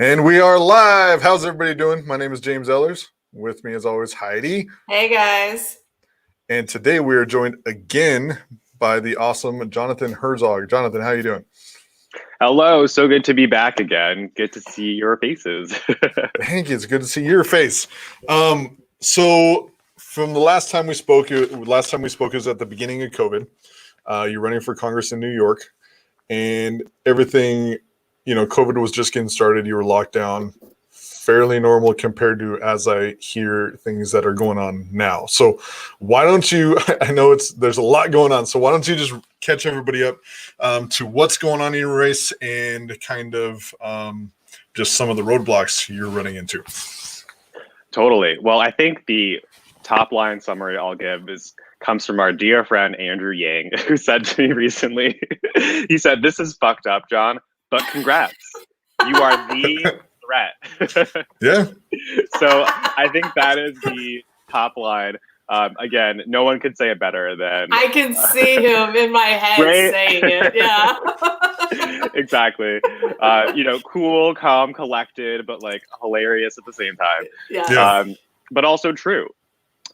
And we are live. How's everybody doing? My name is James Ellers. With me, as always, Heidi. Hey guys. And today we are joined again by the awesome Jonathan Herzog. Jonathan, how you doing? Hello, so good to be back again. Good to see your faces. Thank you. It's good to see your face. So from the last time we spoke, was at the beginning of COVID. You're running for Congress in New York, and everything, COVID was just getting started. You were locked down, fairly normal compared to as I hear things that are going on now. So why don't you, I know there's a lot going on, so why don't you just catch everybody up to what's going on in your race and kind of just some of the roadblocks you're running into. Totally. Well, I think the top line summary I'll give comes from our dear friend Andrew Yang, who said to me recently, he said, "This is fucked up, John, but congrats. You are the threat." Yeah. So I think that is the top line. Again, no one could say it better than I can see him in my head right? saying it. Yeah. Exactly. Cool, calm, collected, but like hilarious at the same time. Yeah. But also true.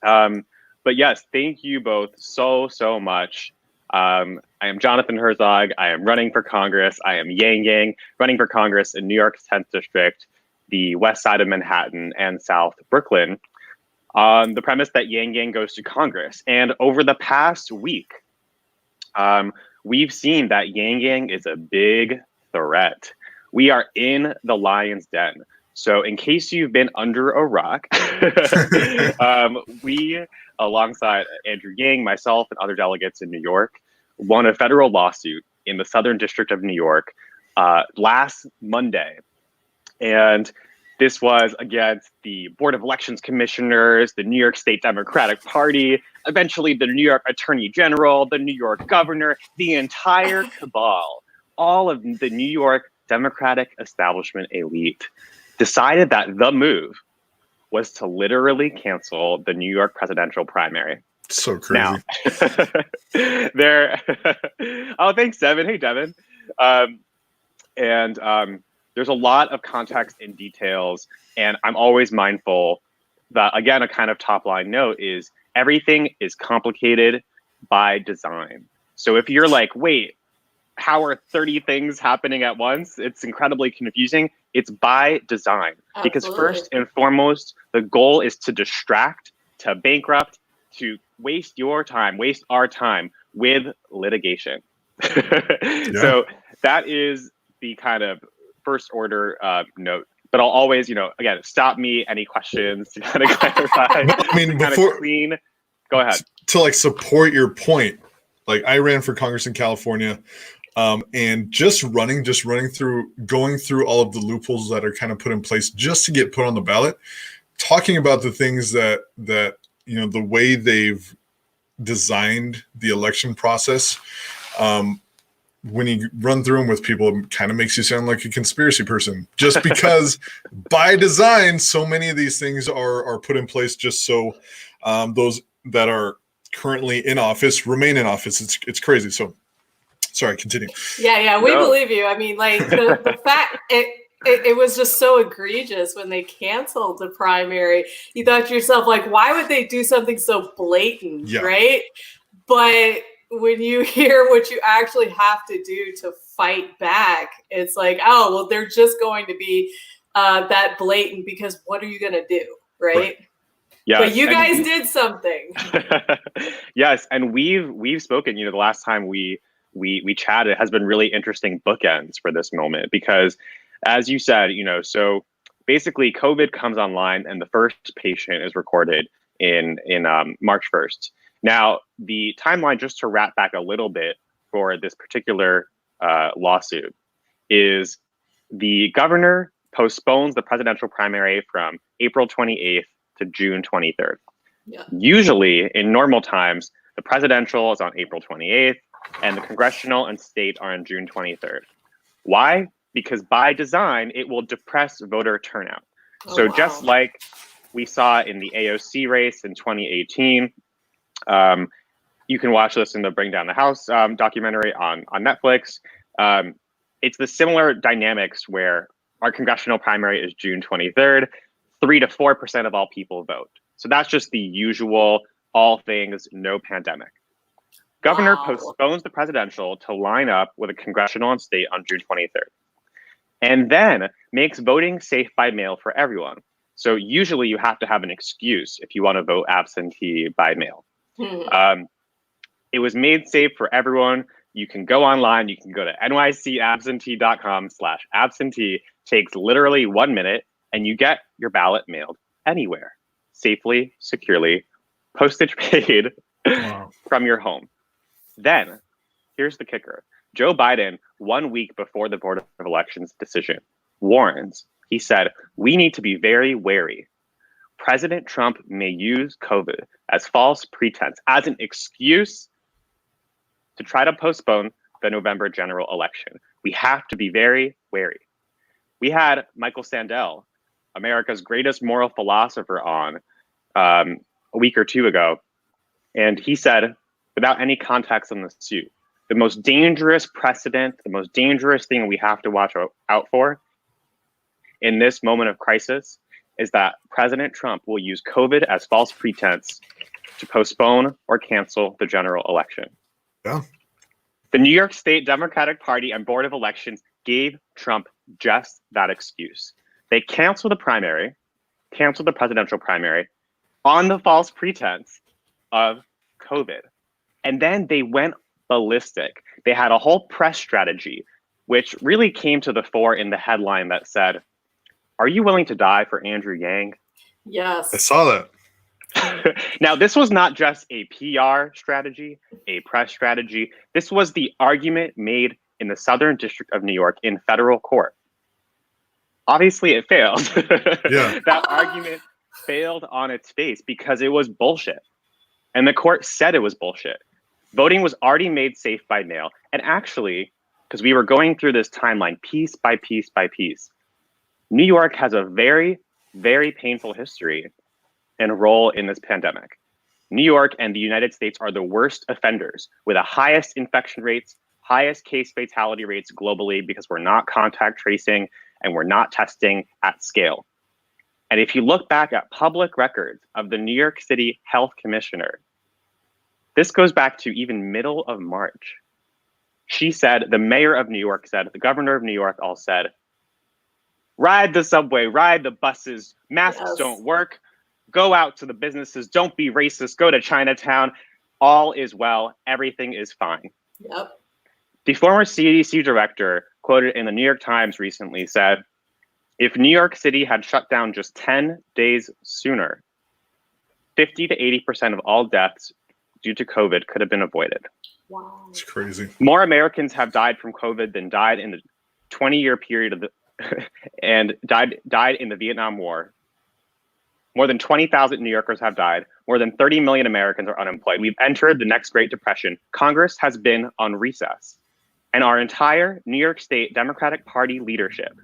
But yes, thank you both so much. I am Jonathan Herzog. I am running for Congress. I am Yang, running for Congress in New York's 10th District, the west side of Manhattan and South Brooklyn, on the premise that Yang goes to Congress. And over the past week, we've seen that Yang is a big threat. We are in the lion's den. So in case you've been under a rock, we, alongside Andrew Yang, myself, and other delegates in New York, won a federal lawsuit in the Southern District of New York last Monday. And this was against the Board of Elections Commissioners, the New York State Democratic Party, eventually the New York Attorney General, the New York Governor, the entire cabal. All of the New York Democratic establishment elite decided that the move was to literally cancel the New York presidential primary. So crazy. Now, oh, thanks, Devin. Hey, Devin. There's a lot of context and details, and I'm always mindful that, again, a kind of top line note is everything is complicated by design. So if you're like, wait, how are 30 things happening at once? It's incredibly confusing. It's by design. Absolutely. Because first and foremost, the goal is to distract, to bankrupt, to waste your time, waste our time with litigation. Yeah. So that is the kind of first order note. But I'll always, again, stop me, any questions to kind of clarify. I mean, before clean. Go ahead. To support your point, I ran for Congress in California, and going through all of the loopholes that are kind of put in place just to get put on the ballot, talking about the things that the way they've designed the election process. When you run through them with people, it kind of makes you sound like a conspiracy person, just because by design, so many of these things are put in place just so those that are currently in office remain in office. It's crazy. So sorry, continue. Yeah, we believe you. I mean, the fact it was just so egregious when they canceled the primary. You thought to yourself, why would they do something so blatant, right? But when you hear what you actually have to do to fight back, it's like, oh, well, they're just going to be that blatant because what are you going to do, right? Yes, but you guys did something. Yes, and we've spoken. The last time we chatted has been really interesting bookends for this moment because, as you said, so basically COVID comes online and the first patient is recorded in March 1st. Now, the timeline, just to wrap back a little bit for this particular lawsuit, is the governor postpones the presidential primary from April 28th to June 23rd. Yeah. Usually, in normal times, the presidential is on April 28th, and the congressional and state are on June 23rd. Why? Because by design, it will depress voter turnout. So just like we saw in the AOC race in 2018, you can watch this in the Bring Down the House documentary on Netflix. It's the similar dynamics where Our congressional primary is June 23rd. 3 to 4% of all people vote. So that's just the usual, all things, no pandemic. Governor postpones the presidential to line up with a congressional and state on June 23rd, and then makes voting safe by mail for everyone. So usually you have to have an excuse if you want to vote absentee by mail. It was made safe for everyone. You can go online. You can go to nycabsentee.com/absentee. Takes literally 1 minute, and you get your ballot mailed anywhere, safely, securely, postage paid from your home. Then, here's the kicker. Joe Biden, 1 week before the Board of Elections decision, warns. He said, we need to be very wary. President Trump may use COVID as false pretense, as an excuse to try to postpone the November general election. We have to be very wary. We had Michael Sandel, America's greatest moral philosopher, on a week or two ago, and he said, without any context on the suit, the most dangerous precedent, the most dangerous thing we have to watch out for in this moment of crisis is that President Trump will use COVID as false pretense to postpone or cancel the general election. Yeah. The New York State Democratic Party and Board of Elections gave Trump just that excuse. They canceled the primary, canceled the presidential primary on the false pretense of COVID. And then they went ballistic. They had a whole press strategy, which really came to the fore in the headline that said, "Are you willing to die for Andrew Yang?" Yes. I saw that. Now, this was not just a PR strategy, a press strategy. This was the argument made in the Southern District of New York in federal court. Obviously, it failed. Yeah. That argument failed on its face because it was bullshit. And the court said it was bullshit. Voting was already made safe by mail. And actually, because we were going through this timeline piece by piece by piece, New York has a very, very painful history and role in this pandemic. New York and the United States are the worst offenders with the highest infection rates, highest case fatality rates globally because we're not contact tracing and we're not testing at scale. And if you look back at public records of the New York City Health Commissioner, this goes back to even middle of March. She said, the mayor of New York said, the governor of New York all said, ride the subway, ride the buses, masks don't work, go out to the businesses, don't be racist, go to Chinatown, all is well, everything is fine. Yep. The former CDC director, quoted in the New York Times recently, said, if New York City had shut down just 10 days sooner, 50 to 80% of all deaths due to COVID could have been avoided. Wow. It's crazy. More Americans have died from COVID than died in the 20-year period of the and died in the Vietnam War. More than 20,000 New Yorkers have died. More than 30 million Americans are unemployed. We've entered the next Great Depression. Congress has been on recess. And our entire New York State Democratic Party leadership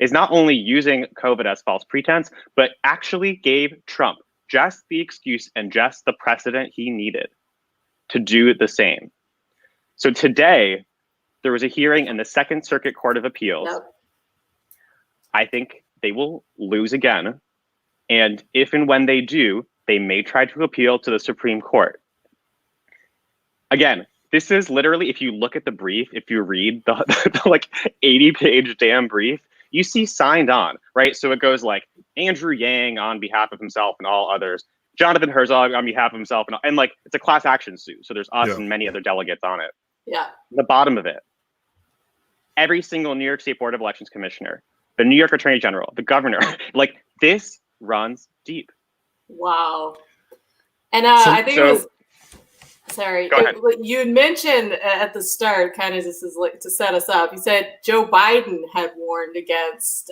is not only using COVID as false pretense, but actually gave Trump just the excuse and just the precedent he needed to do the same. So today, there was a hearing in the Second Circuit Court of Appeals. Yep. I think they will lose again. And if and when they do, they may try to appeal to the Supreme Court. Again, this is literally, if you look at the brief, if you read the like 80-page damn brief, you see signed on, right? So it goes like Andrew Yang on behalf of himself and all others, Jonathan Herzog on behalf of himself, and like it's a class action suit. So there's us and many other delegates on it. Yeah. The bottom of it, every single New York State Board of Elections commissioner, the New York Attorney General, the governor, like this runs deep. Wow. And I think it was, sorry, go ahead. You had mentioned at the start, kind of this is like to set us up. You said Joe Biden had warned against,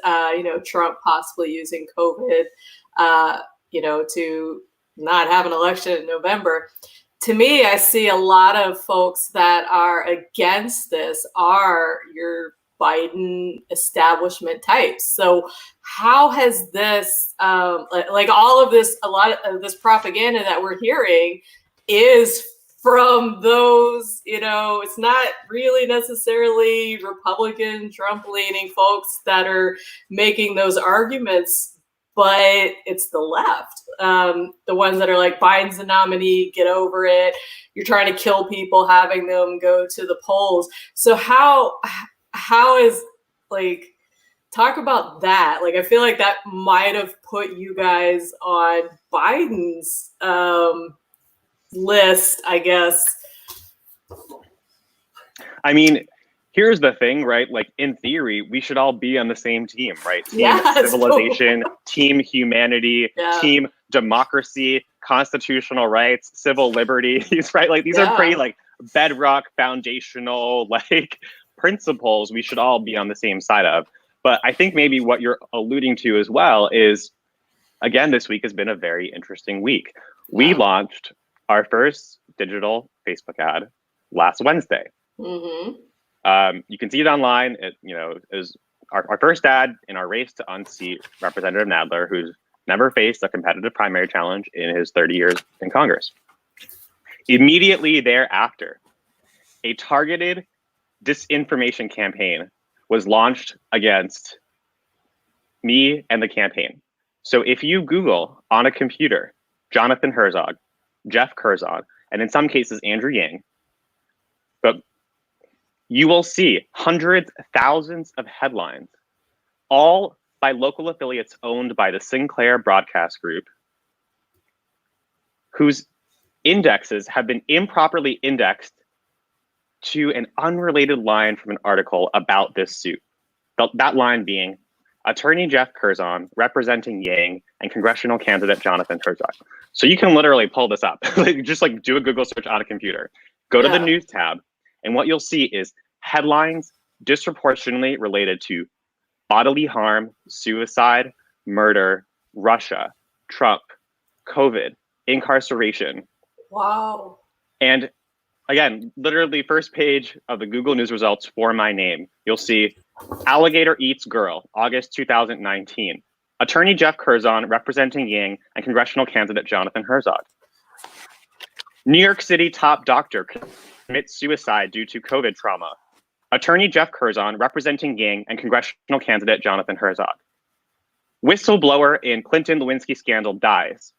Trump possibly using COVID, to not have an election in November. To me, I see a lot of folks that are against this are your Biden establishment types. So how has this, like all of this, a lot of this propaganda that we're hearing is from those, it's not really necessarily Republican, Trump-leaning folks that are making those arguments, but it's the left. The ones that are like, Biden's the nominee, get over it. You're trying to kill people, having them go to the polls. So how is, like, talk about that. Like, I feel like that might have put you guys on Biden's list, I guess. I mean, here's the thing, right? Like, in theory, we should all be on the same team, right? Team civilization, team humanity, team democracy, constitutional rights, civil liberties, right? Like, these are pretty, like, bedrock, foundational, like, principles we should all be on the same side of. But I think maybe what you're alluding to as well is, again, this week has been a very interesting week. We launched our first digital Facebook ad last Wednesday. Mm-hmm. You can see it online. It, is our first ad in our race to unseat Representative Nadler, who's never faced a competitive primary challenge in his 30 years in Congress. Immediately thereafter, a targeted disinformation campaign was launched against me and the campaign. So if you Google on a computer, Jonathan Herzog, Jeff Curzon, and in some cases, Andrew Yang, but you will see hundreds, thousands of headlines, all by local affiliates owned by the Sinclair broadcast group, whose indexes have been improperly indexed to an unrelated line from an article about this suit. That line being, Attorney Jeff Curzon representing Yang and congressional candidate Jonathan Herzog. So you can literally pull this up. Just like do a Google search on a computer. Go to the news tab, and what you'll see is headlines disproportionately related to bodily harm, suicide, murder, Russia, Trump, COVID, incarceration. Wow. And again, literally first page of the Google News results for my name, you'll see Alligator Eats Girl, August 2019. Attorney Jeff Curzon representing Yang and congressional candidate Jonathan Herzog. New York City top doctor commits suicide due to COVID trauma. Attorney Jeff Curzon representing Yang and congressional candidate Jonathan Herzog. Whistleblower in Clinton Lewinsky scandal dies.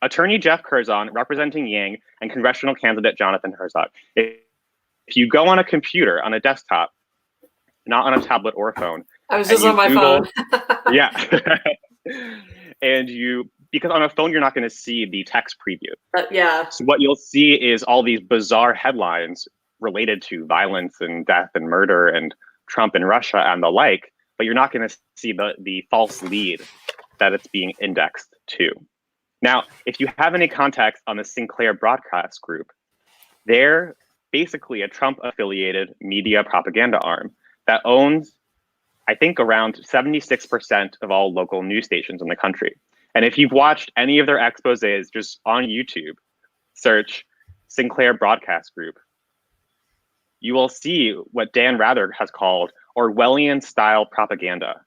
Attorney Jeff Curzon representing Yang and congressional candidate Jonathan Herzog. If you go on a computer, on a desktop, not on a tablet or a phone. I was just on my phone. Yeah. And because on a phone, you're not going to see the text preview. Yeah. So what you'll see is all these bizarre headlines related to violence and death and murder and Trump and Russia and the like, but you're not going to see the false lead that it's being indexed to. Now, if you have any context on the Sinclair broadcast group, they're basically a Trump-affiliated media propaganda arm that owns, I think, around 76% of all local news stations in the country. And if you've watched any of their exposés just on YouTube, search Sinclair Broadcast Group, you will see what Dan Rather has called Orwellian-style propaganda,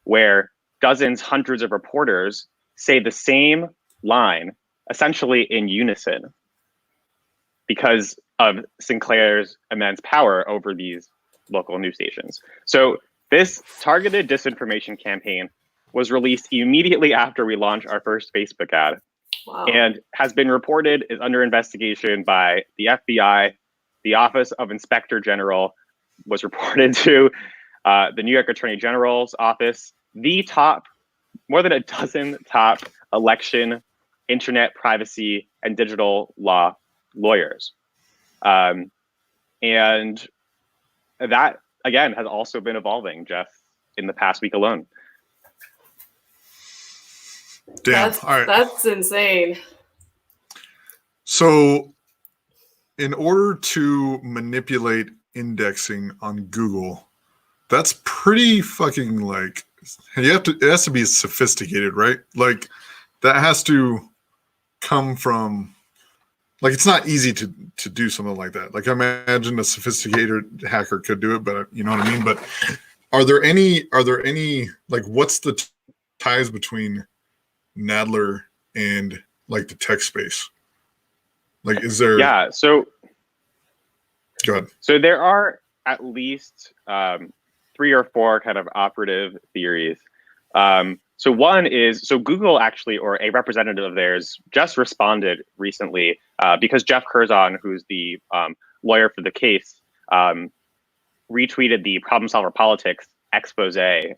where dozens, hundreds of reporters say the same line, essentially in unison, because of Sinclair's immense power over these local news stations. So this targeted disinformation campaign was released immediately after we launched our first Facebook ad. Wow. And has been reported, is under investigation by the FBI. The Office of Inspector General was reported to the New York Attorney General's office, the top, more than a dozen top election, internet privacy, and digital law lawyers. And that, again, has also been evolving, Jeff, in the past week alone. Damn. All right. That's insane. So in order to manipulate indexing on Google, that's pretty fucking like, it has to be sophisticated, right? Like that has to come from, like, it's not easy to do something like that. Like I imagine a sophisticated hacker could do it, but you know what I mean? But are there any, like, what's the ties between Nadler and like the tech space? Like, is there? Yeah. So Go ahead. So there are at least 3 or 4 kind of operative theories. So one is, so Google actually, or a representative of theirs, just responded recently because Jeff Curzon, who's the lawyer for the case, retweeted the Problem Solver Politics expose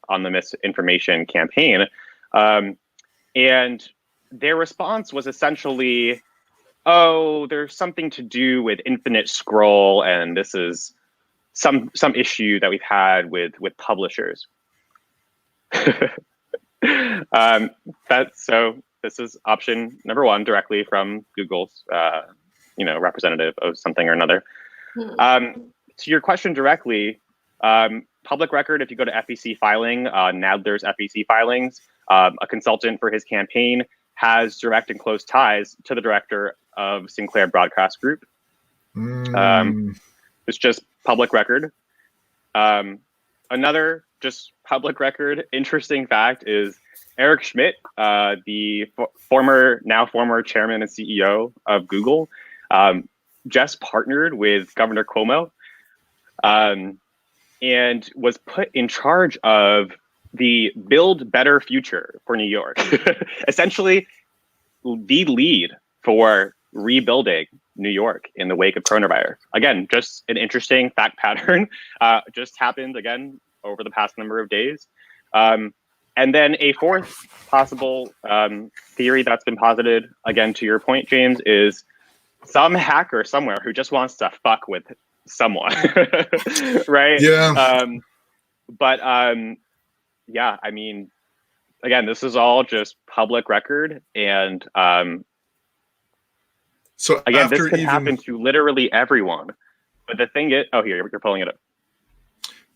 on the misinformation campaign. And their response was essentially, oh, there's something to do with infinite scroll, and this is some issue that we've had with publishers. So this is option number 1, directly from Google's representative of something or another. To your question directly, public record, if you go to FEC filing, Nadler's FEC filings, a consultant for his campaign has direct and close ties to the director of Sinclair Broadcast Group. It's just public record. Another just public record interesting fact is Eric Schmidt, the former chairman and CEO of Google, just partnered with Governor Cuomo and was put in charge of the Build Better Future for New York. Essentially, the lead for rebuilding New York in the wake of coronavirus. Again, just an interesting fact pattern. Just happened again over the past number of days. And then a fourth possible theory that's been posited, again, to your point, James, is some hacker somewhere who just wants to fuck with someone, right? Yeah. Yeah, I mean, again, this is all just public record, and so again, this could happen to literally everyone. But the thing is, here you're pulling it up.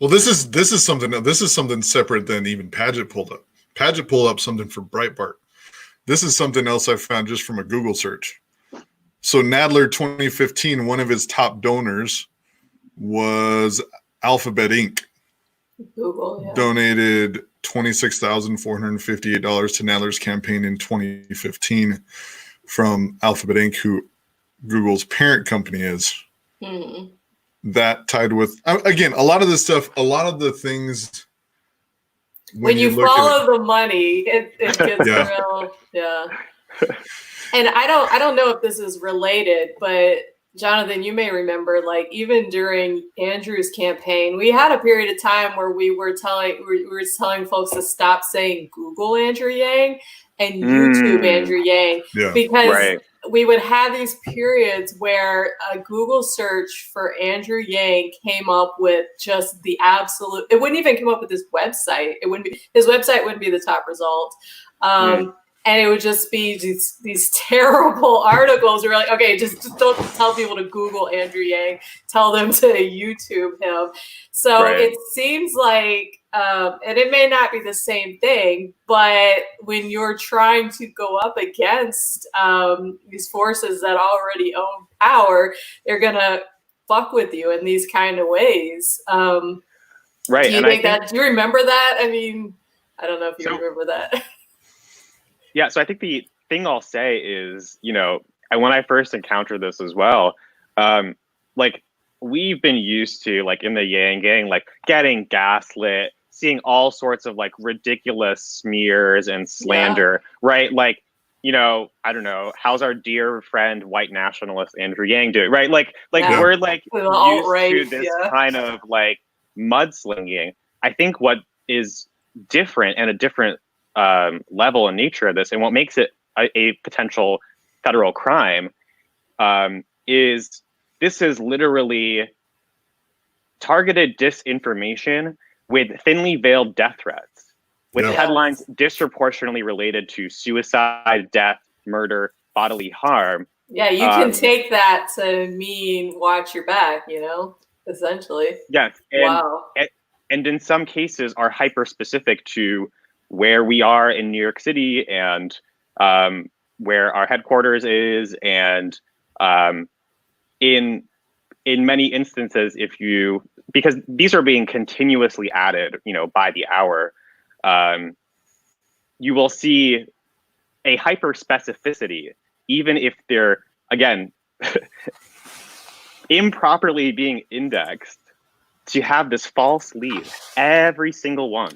Well, this is something separate than even Paget pulled up. Paget pulled up something for Breitbart. This is something else I found just from a Google search. So Nadler 2015, one of his top donors was Alphabet Inc. Google, yeah. Donated $26,458 to Nadler's campaign in 2015 from Alphabet Inc., who Google's parent company is. That tied with, again, a lot of this stuff, a lot of the things. When you follow the money, it gets real. Yeah. And I don't know if this is related, but Jonathan, you may remember, like, even during Andrew's campaign, we had a period of time where we were telling folks to stop saying Google Andrew Yang and YouTube Andrew Yang, because we would have these periods where a Google search for Andrew Yang came up with just the absolute. It wouldn't even come up with his website. His website wouldn't be the top result. And it would just be these terrible articles. We're like, okay, just don't tell people to Google Andrew Yang. Tell them to YouTube him. So it seems like, and it may not be the same thing, but when you're trying to go up against these forces that already own power, they're going to fuck with you in these kind of ways. Do you think that? Do you remember that? I mean, I don't know if you remember that. Yeah, so I think the thing I'll say is, and when I first encountered this as well, like, we've been used to, like, in the Yang gang, like, getting gaslit, seeing all sorts of, like, ridiculous smears and slander, right? Like, I don't know, how's our dear friend white nationalist Andrew Yang doing, right? Like we're like used to this kind of like mudslinging. I think what is different and a different level and nature of this, and what makes it a potential federal crime, is this is literally targeted disinformation with thinly veiled death threats, with headlines disproportionately related to suicide, death, murder, bodily harm. Yeah, you can take that to mean watch your back, essentially. Yes. And in some cases are hyper specific to where we are in New York City and where our headquarters is. And in many instances, because these are being continuously added, by the hour, you will see a hyper specificity, even if they're, again, improperly being indexed to have this false lead. Every single one.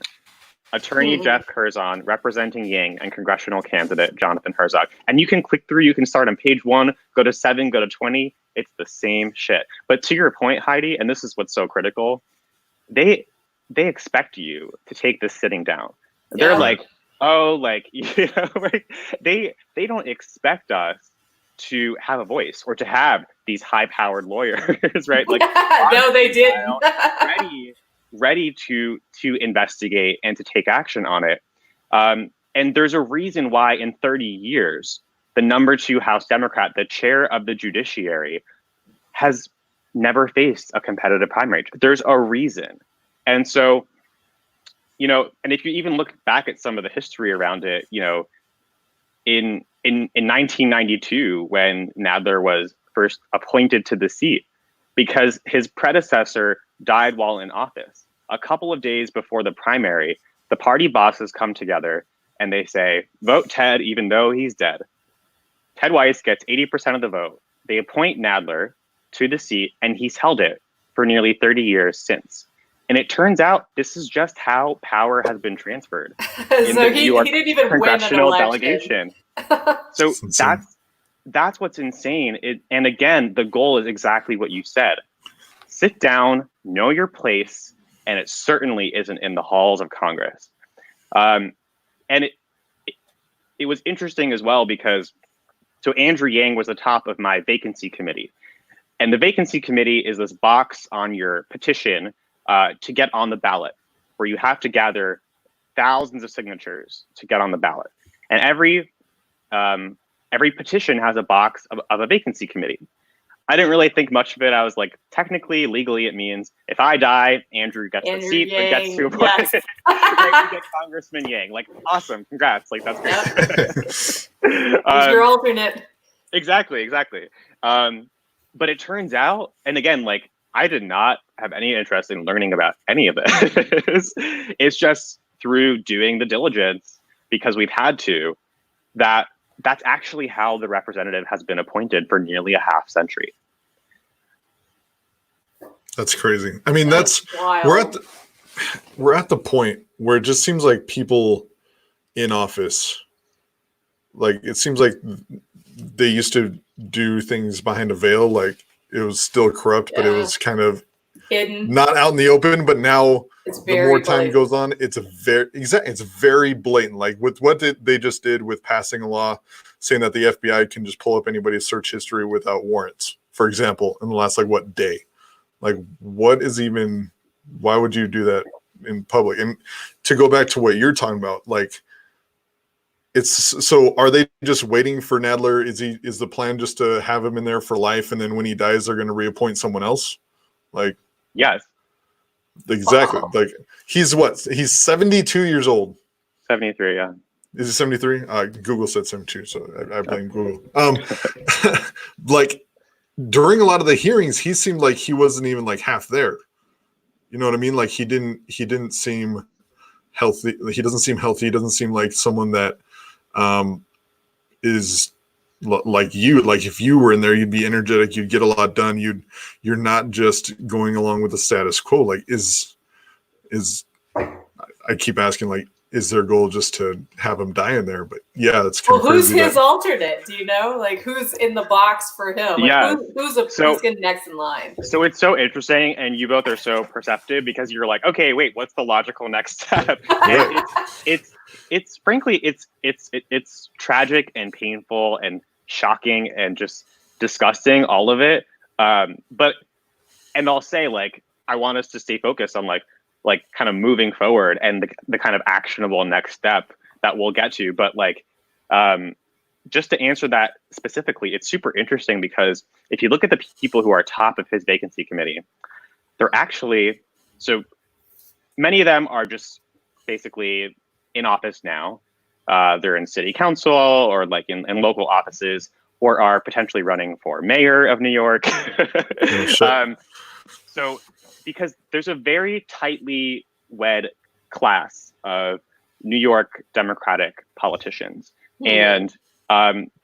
Attorney Jeff Curzon representing Yang and congressional candidate Jonathan Herzog. And you can click through, you can start on page 1, go to 7, go to 20. It's the same shit. But to your point, Heidi, and this is what's so critical, they expect you to take this sitting down. They're like, oh, like, you know, like they don't expect us to have a voice or to have these high-powered lawyers, right? Like, no, they didn't. ready to investigate and to take action on it. And there's a reason why in 30 years, the number 2 House Democrat, the chair of the judiciary, has never faced a competitive primary. There's a reason. And so, you know, and if you even look back at some of the history around it, you know, in 1992, when Nadler was first appointed to the seat, because his predecessor died while in office. A couple of days before the primary, the party bosses come together and they say, vote Ted even though he's dead. Ted Weiss gets 80% of the vote. They appoint Nadler to the seat, and he's held it for nearly 30 years since. And it turns out this is just how power has been transferred. So he didn't even congressional win an election. delegation. So that's what's insane. And again, the goal is exactly what you said. Sit down, know your place, and it certainly isn't in the halls of Congress. And it was interesting as well because, so Andrew Yang was the top of my vacancy committee. And the vacancy committee is this box on your petition to get on the ballot, where you have to gather thousands of signatures to get on the ballot. And every petition has a box of a vacancy committee. I didn't really think much of it. I was like, technically, legally, it means if I die, Andrew gets the seat, but gets to appoint. Yes. Right, you get Congressman Yang. Like, awesome, congrats. Like, that's great. He's your alternate. Exactly. But it turns out, and again, like, I did not have any interest in learning about any of this. It's just through doing the diligence, because we've had to, that's actually how the representative has been appointed for nearly a half century. That's crazy. I mean, that's wild. we're at the point where it just seems like people in office, like it seems like they used to do things behind a veil, like it was still corrupt, but it was kind of hidden, not out in the open. But now the more time blatant. goes on, it's very blatant. Like with what they just did with passing a law saying that the FBI can just pull up anybody's search history without warrants, for example, in the last day. Like, what is even, why would you do that in public? And to go back to what you're talking about, like, so are they just waiting for Nadler? Is the plan just to have him in there for life, and then when he dies, they're going to reappoint someone else? Like, yes, exactly. Wow. Like, he's 72 years old. 73, yeah. Is he 73? Google said 72, so I blame Google. Like, during a lot of the hearings, he seemed like he wasn't even like half there. You know what I mean? Like, he didn't seem healthy. He doesn't seem healthy. He doesn't seem like someone that is like you. Like, if you were in there, you'd be energetic. You'd get a lot done. You're not just going along with the status quo. Like, I keep asking, like, is their goal just to have him die in there? But yeah, that's kind of who's crazy. His alternate? Do you know? Like, who's in the box for him? Like, yeah. Who's getting next in line? So it's so interesting, and you both are so perceptive because you're like, okay, wait, what's the logical next step? And it's frankly, it's tragic and painful and shocking and just disgusting, all of it. But I'll say, like, I want us to stay focused on like kind of moving forward and the kind of actionable next step that we'll get to. But like, just to answer that specifically, it's super interesting because if you look at the people who are top of his vacancy committee, they're actually, so many of them are just basically in office now. They're in city council or like in local offices, or are potentially running for mayor of New York. So because there's a very tightly wed class of New York Democratic politicians, and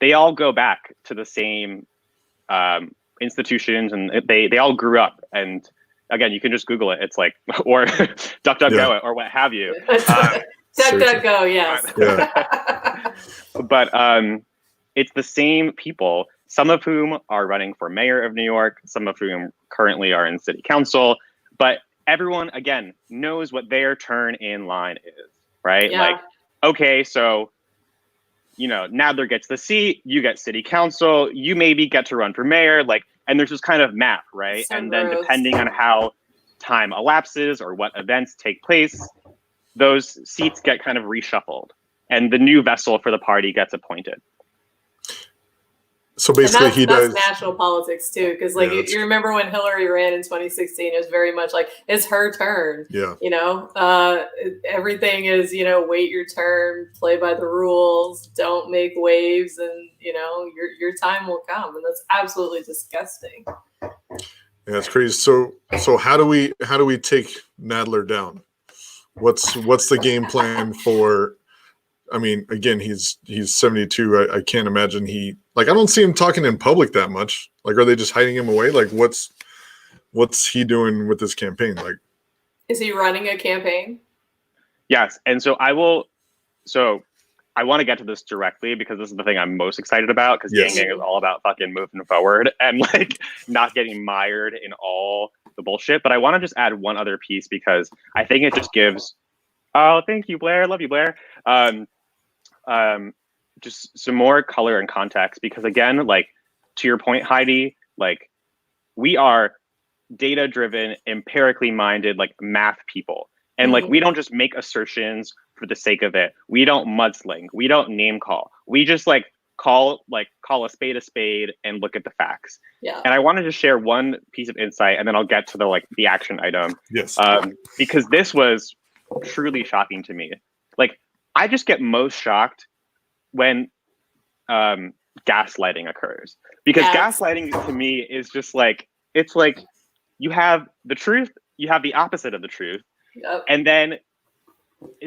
they all go back to the same institutions, and they all grew up. And again, you can just Google it. It's like, or DuckDuckGo it, or what have you. DuckDuckGo, yes. But it's the same people, some of whom are running for mayor of New York, some of whom currently are in city council, but everyone, again, knows what their turn in line is, right? Yeah. Like, okay, so, Nadler gets the seat, you get city council, you maybe get to run for mayor, like, and there's this kind of map, right? And then depending on how time elapses or what events take place, those seats get kind of reshuffled, and the new vessel for the party gets appointed. So basically, that's national politics too, because you remember when Hillary ran in 2016, it was very much like it's her turn. Yeah. Everything is wait your turn, play by the rules, don't make waves, and your time will come, and that's absolutely disgusting. Yeah, it's crazy. So how do we take Nadler down? What's the game plan for? I mean, again, he's 72. I can't imagine I don't see him talking in public that much. Like, are they just hiding him away? Like, what's he doing with this campaign? Like, is he running a campaign? Yes. And so I want to get to this directly because this is the thing I'm most excited about, because Yang Gang is all about fucking moving forward and like not getting mired in all the bullshit. But I want to just add one other piece because I think it just gives, oh, thank you, Blair. Love you, Blair. Just some more color and context, because again, like to your point, Heidi, like we are data driven, empirically minded, like math people. And like, we don't just make assertions for the sake of it. We don't mudsling. We don't name call. We just call a spade and look at the facts. Yeah. And I wanted to share one piece of insight, and then I'll get to the action item. Yes. Because this was truly shocking to me. Like, I just get most shocked when gaslighting occurs, because gaslighting to me is just like, it's like you have the truth, you have the opposite of the truth. Yep. And then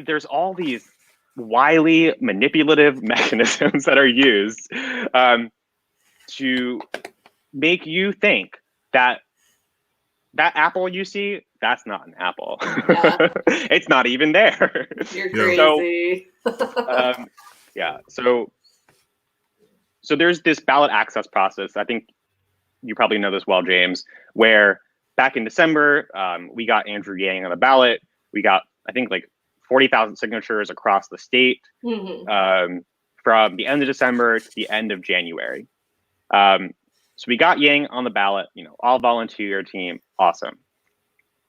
there's all these wily manipulative mechanisms that are used to make you think that apple you see, that's not an apple. Yeah. It's not even there. You're crazy. So there's this ballot access process. I think you probably know this well, James, where back in December, we got Andrew Yang on the ballot. We got, I think, 40,000 signatures across the state from the end of December to the end of January. So we got Yang on the ballot, all volunteer team. Awesome.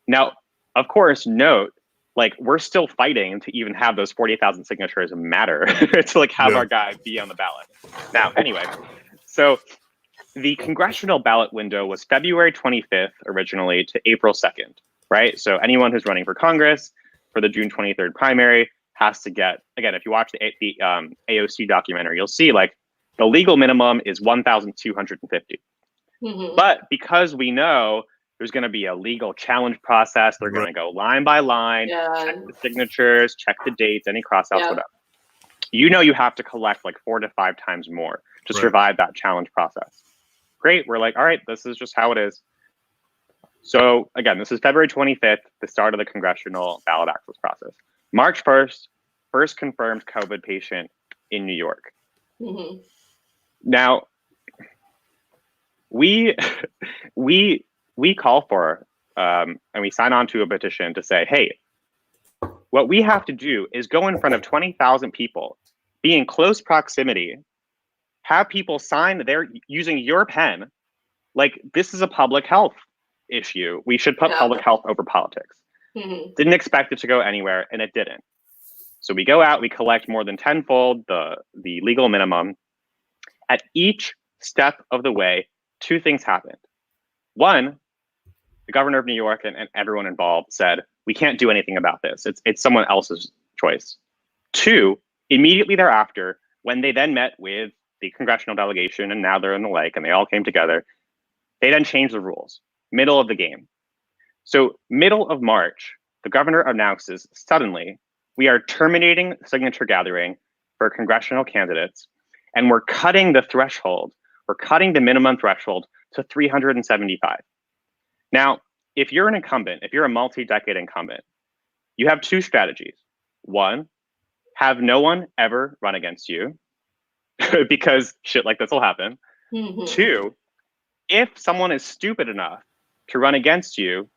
Now, of course, note, we're still fighting to even have those 40,000 signatures matter to have our guy be on the ballot. Now, anyway, so the congressional ballot window was February 25th originally to April 2nd, right? So anyone who's running for Congress for the June 23rd primary has to get, again, if you watch the AOC documentary, you'll see the legal minimum is 1,250. But because we know there's going to be a legal challenge process, they're going to go line by line, check the signatures, check the dates, any crossouts, whatever. You have to collect 4 to 5 times more to survive that challenge process. Great. We're all right, this is just how it is. So again, this is February 25th, the start of the congressional ballot access process. March 1st, first confirmed COVID patient in New York. Now, we call for, and we sign on to a petition to say, hey, what we have to do is go in front of 20,000 people, be in close proximity, have people sign using your pen. This is a public health issue. We should put public health over politics. Didn't expect it to go anywhere, and it didn't. So we go out, we collect more than tenfold the legal minimum. At each step of the way, 2 things happened. One, the governor of New York and everyone involved said, we can't do anything about this. It's someone else's choice. 2, immediately thereafter, when they then met with the congressional delegation and Nadler and the like, and they all came together, they then changed the rules, middle of the game. So middle of March, the governor announces suddenly, we are terminating signature gathering for congressional candidates, and we're cutting the threshold for cutting the minimum threshold to 375. Now, if you're an incumbent, if you're a multi-decade incumbent, you have two strategies. One, have no one ever run against you because shit like this will happen. Mm-hmm. Two, if someone is stupid enough to run against you,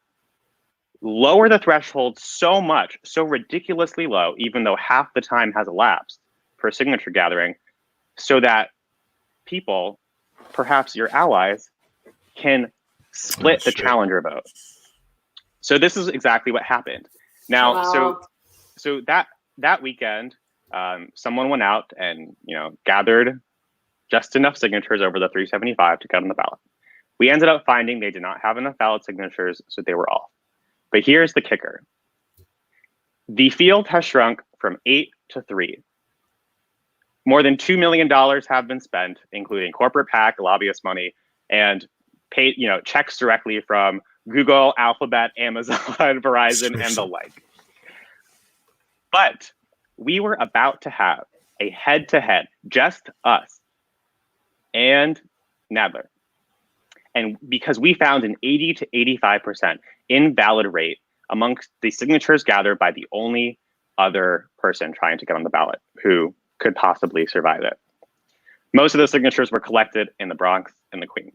lower the threshold so much, so ridiculously low, even though half the time has elapsed for signature gathering, so that people, perhaps your allies, can split the challenger vote. So this is exactly what happened. Now, Wow. so that weekend, someone went out and gathered just enough signatures over the 375 to get on the ballot. We ended up finding they did not have enough ballot signatures, so they were off. But here's the kicker. The field has shrunk from 8 to 3. More than $2 million have been spent, including corporate PAC, lobbyist money, and paid, checks directly from Google, Alphabet, Amazon, Verizon, and the like. But we were about to have a head-to-head, just us and Nadler. And because we found an 80 to 85% invalid rate amongst the signatures gathered by the only other person trying to get on the ballot who could possibly survive it. Most of the signatures were collected in the Bronx and the Queens.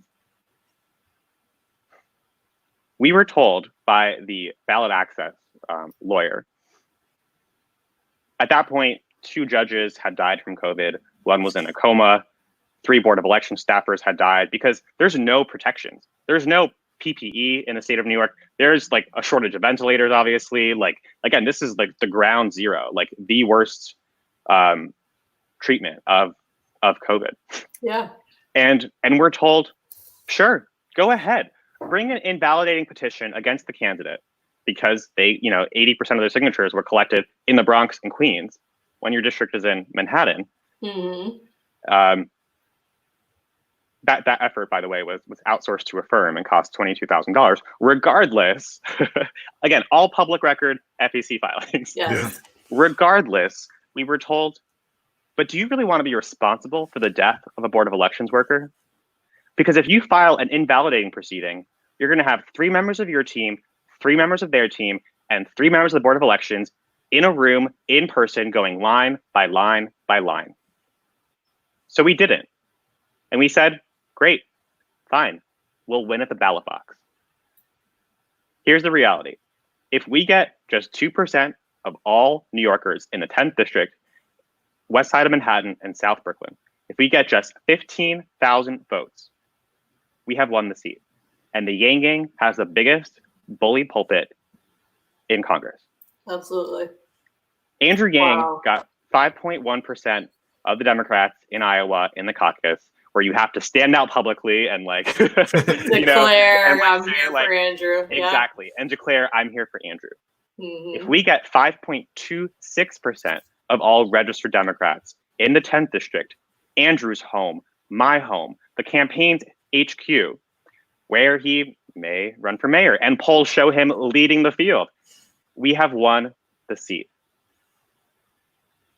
We were told by the ballot access lawyer. At that point, 2 judges had died from COVID. One was in a coma. 3 Board of Election staffers had died because there's no protections. There's no PPE in the state of New York. There's like a shortage of ventilators, obviously. Like, again, this is like the ground zero, like the worst treatment of COVID. Yeah. And we're told, sure, go ahead, bring an invalidating petition against the candidate because they, 80% of their signatures were collected in the Bronx and Queens when your district is in Manhattan. Mm-hmm. That effort, by the way, was outsourced to a firm and cost $22,000. Regardless, again, all public record FEC filings. Yes. Regardless, we were told, but do you really want to be responsible for the death of a Board of Elections worker? Because if you file an invalidating proceeding, you're going to have 3 members of your team, 3 members of their team, and 3 members of the Board of Elections in a room, in person, going line by line by line. So we didn't. And we said, great, fine, we'll win at the ballot box. Here's the reality. If we get just 2% of all New Yorkers in the 10th district, west side of Manhattan and South Brooklyn, if we get just 15,000 votes, we have won the seat. And the Yang Gang has the biggest bully pulpit in Congress. Absolutely. Andrew Yang got 5.1% of the Democrats in Iowa in the caucus, where you have to stand out publicly and declare, I'm here for Andrew. Exactly. And declare, I'm here for Andrew. Mm-hmm. If we get 5.26% of all registered Democrats in the 10th district, Andrew's home, my home, the campaign's HQ, where he may run for mayor, and polls show him leading the field, we have won the seat.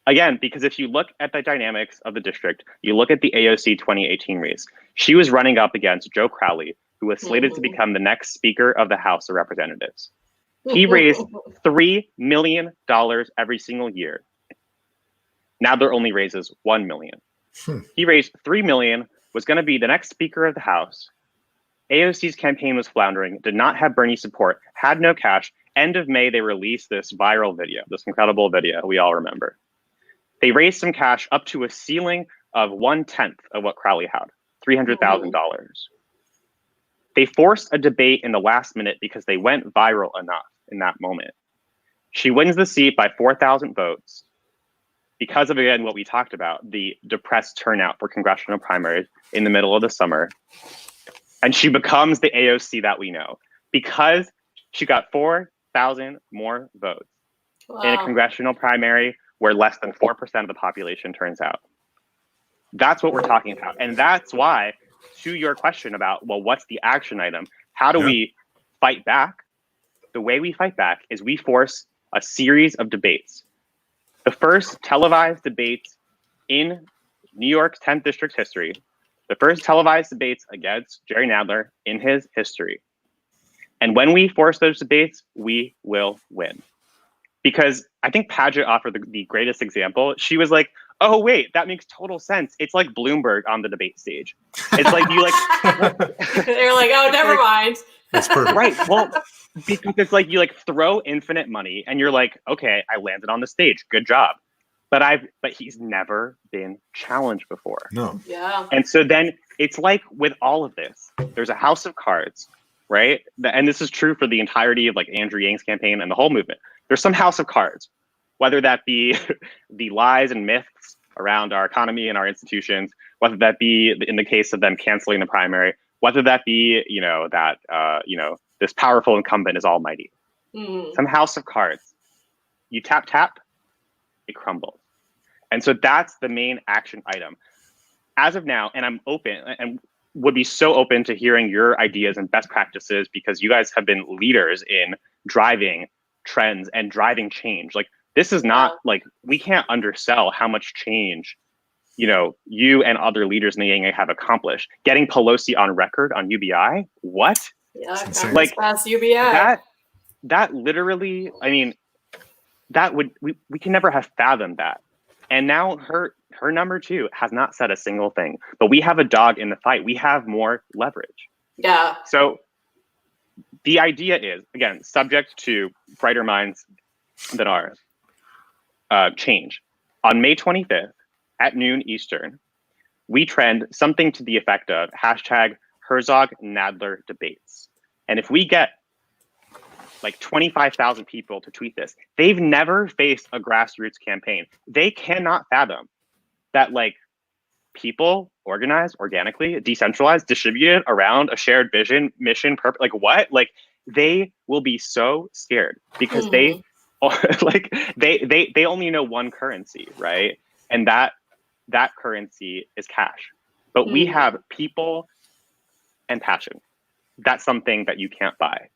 Again, because if you look at the dynamics of the district, you look at the AOC 2018 race, she was running up against Joe Crowley, who was slated to become the next Speaker of the House of Representatives. He raised $3 million every single year. Nadler only raises $1 million. He raised $3 million, was going to be the next Speaker of the House. AOC's campaign was floundering, did not have Bernie support, had no cash. End of May, they released this viral video, this incredible video we all remember. They raised some cash up to a ceiling of 1/10 of what Crowley had, $300,000. They forced a debate in the last minute because they went viral enough in that moment. She wins the seat by 4,000 votes because of, again, what we talked about, the depressed turnout for congressional primaries in the middle of the summer. And she becomes the AOC that we know because she got 4,000 more votes in a congressional primary where less than 4% of the population turns out. That's what we're talking about. And that's why, to your question about, well, what's the action item? How do we fight back? The way we fight back is we force a series of debates. The first televised debate in New York's 10th district history The first televised debates against Jerry Nadler in his history. And when we force those debates, we will win. Because I think Padgett offered the greatest example. She was like, oh, wait, that makes total sense. It's like Bloomberg on the debate stage. It's like you like... They're like, oh, never mind. That's perfect. Right. Well, because it's like you like throw infinite money and you're like, okay, I landed on the stage. Good job. But he's never been challenged before. No. Yeah. And so then it's like with all of this, there's a house of cards, right? And this is true for the entirety of like Andrew Yang's campaign and the whole movement. There's some house of cards, whether that be the lies and myths around our economy and our institutions, whether that be in the case of them canceling the primary, whether that be, this powerful incumbent is almighty. Some house of cards. You tap, it crumbles. And so that's the main action item. As of now, and I'm open and would be so open to hearing your ideas and best practices because you guys have been leaders in driving trends and driving change. Like this is not like, we can't undersell how much change, you and other leaders in the Yang have accomplished. Getting Pelosi on record on UBI, what? Yeah, like past UBI. That literally, I mean, that would we can never have fathomed that. And now her number two has not said a single thing, but we have a dog in the fight. We have more leverage. Yeah. So the idea is, again, subject to brighter minds than ours, change. On May 25th at noon Eastern, we trend something to the effect of hashtag Herzog Nadler debates. And if we get like 25,000 people to tweet this, they've never faced a grassroots campaign. They cannot fathom that like people organized organically, decentralized, distributed around a shared vision, mission, purpose. Like what? Like they will be so scared because they only know one currency, right? And that currency is cash. But we have people and passion. That's something that you can't buy.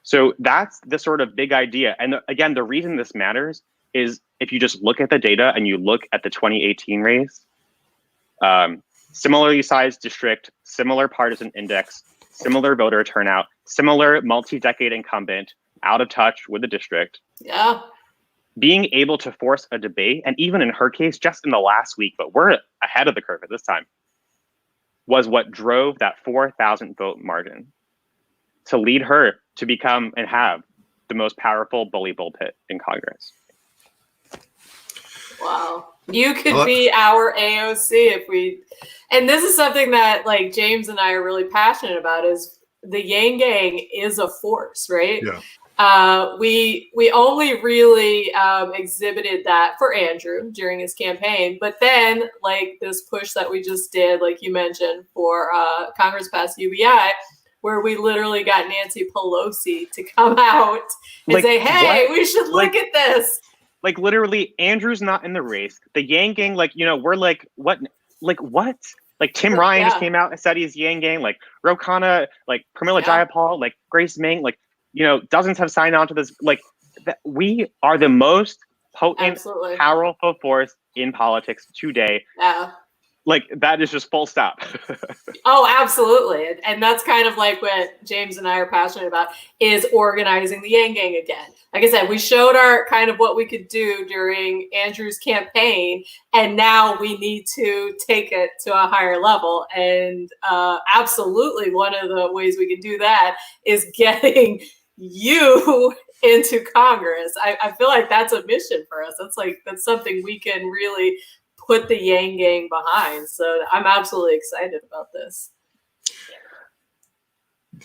So that's the sort of big idea. And again, the reason this matters is if you just look at the data and you look at the 2018 race, similarly sized district, similar partisan index, similar voter turnout, similar multi-decade incumbent, out of touch with the district. Yeah. Being able to force a debate, and even in her case, just in the last week, but we're ahead of the curve at this time, was what drove that 4,000 vote margin to lead her to become and have the most powerful bully pulpit in Congress. Wow. You could be our AOC if we, and this is something that like James and I are really passionate about is the Yang Gang is a force, right? Yeah. We only really exhibited that for Andrew during his campaign, but then like this push that we just did, like you mentioned, for Congress passed UBI, where we literally got Nancy Pelosi to come out and say, hey, we should look at this. Like literally, Andrew's not in the race. The Yang Gang, like, we're like, what? Like, what? Like Tim Ryan just came out and said he's Yang Gang. Like Ro Khanna, like Pramila Jayapal, like Grace Ming, like, dozens have signed on to this. Like, we are the most potent, powerful force in politics today. Yeah. Like, that is just full stop. Oh, absolutely. And that's kind of like what James and I are passionate about is organizing the Yang Gang again. Like I said, we showed our kind of what we could do during Andrew's campaign, and now we need to take it to a higher level. And absolutely one of the ways we can do that is getting you into Congress. I feel like that's a mission for us. That's something we can really put the Yang Gang behind. So I'm absolutely excited about this.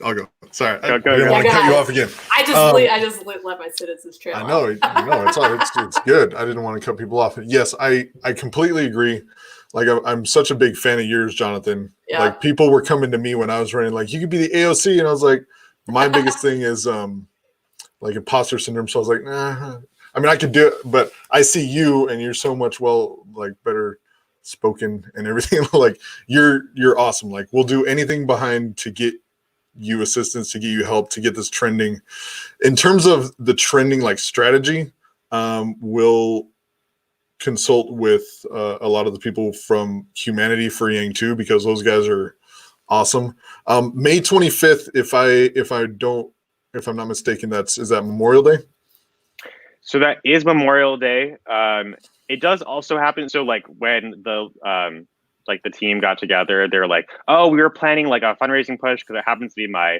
I'll go. Sorry, go, I didn't want to cut you off again. I just let my sentences trail. I know, it's good. I didn't want to cut people off. Yes, I completely agree. Like I'm such a big fan of yours, Jonathan. Yeah. Like people were coming to me when I was running, like you could be the AOC, and I was like, my biggest thing is like imposter syndrome. So I was like, nah. I mean, I could do it, but I see you, and you're so much better spoken and everything. Like you're awesome. Like we'll do anything behind to get you assistance, to get you help, to get this trending. In terms of the trending like strategy, we'll consult with a lot of the people from Humanity for Yang too, because those guys are awesome. May 25th, if I'm not mistaken, is that Memorial Day? So that is Memorial Day. It does also happen. So like when the team got together, they're like, oh, we were planning like a fundraising push because it happens to be my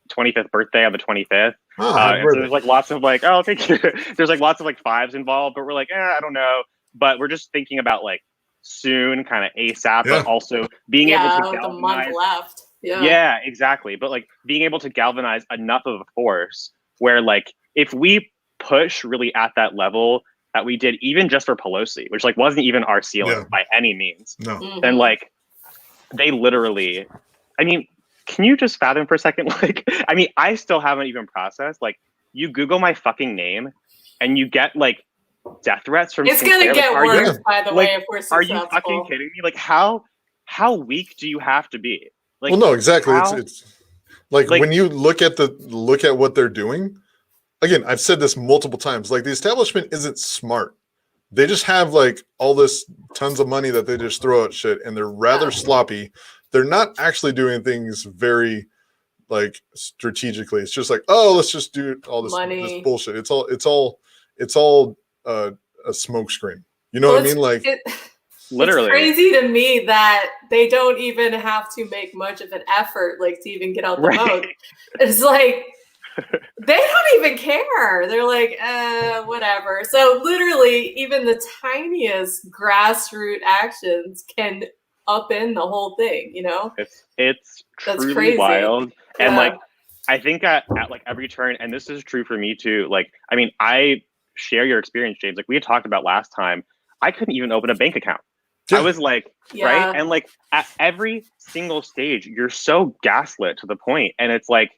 25th birthday on the 25th. And so there's like lots of like, oh, thank you. There's like lots of like fives involved, but we're like, I don't know. But we're just thinking about like soon, kind of ASAP, but also being able to galvanize. A month left. Yeah, exactly. But like being able to galvanize enough of a force where like if we push really at that level that we did even just for Pelosi, which like wasn't even our ceiling by any means, then like they literally, I mean, can you just fathom for a second? Like, I mean, I still haven't even processed, like you Google my fucking name and you get like death threats from it's Sinclair. Gonna get like, worse, by the way, if we're successful. Are you fucking kidding me? Like how weak do you have to be? Like, well, no, exactly. It's like when you look at what they're doing. Again, I've said this multiple times. Like the establishment isn't smart. They just have like all this tons of money that they just throw at shit, and they're rather sloppy. They're not actually doing things very like strategically. It's just like, oh, let's just do all this bullshit. It's all a smoke screen. You know what I mean? Like literally, it's crazy to me that they don't even have to make much of an effort, like to even get out the vote. It's like they don't even care. They're like, whatever. So literally, even the tiniest grassroots actions can upend the whole thing. You know, it's truly crazy. Wild. And like, I think at like every turn, and this is true for me too. Like, I mean, I share your experience, James. Like we had talked about last time, I couldn't even open a bank account. I was like, right, and like at every single stage, you're so gaslit to the point, and it's like,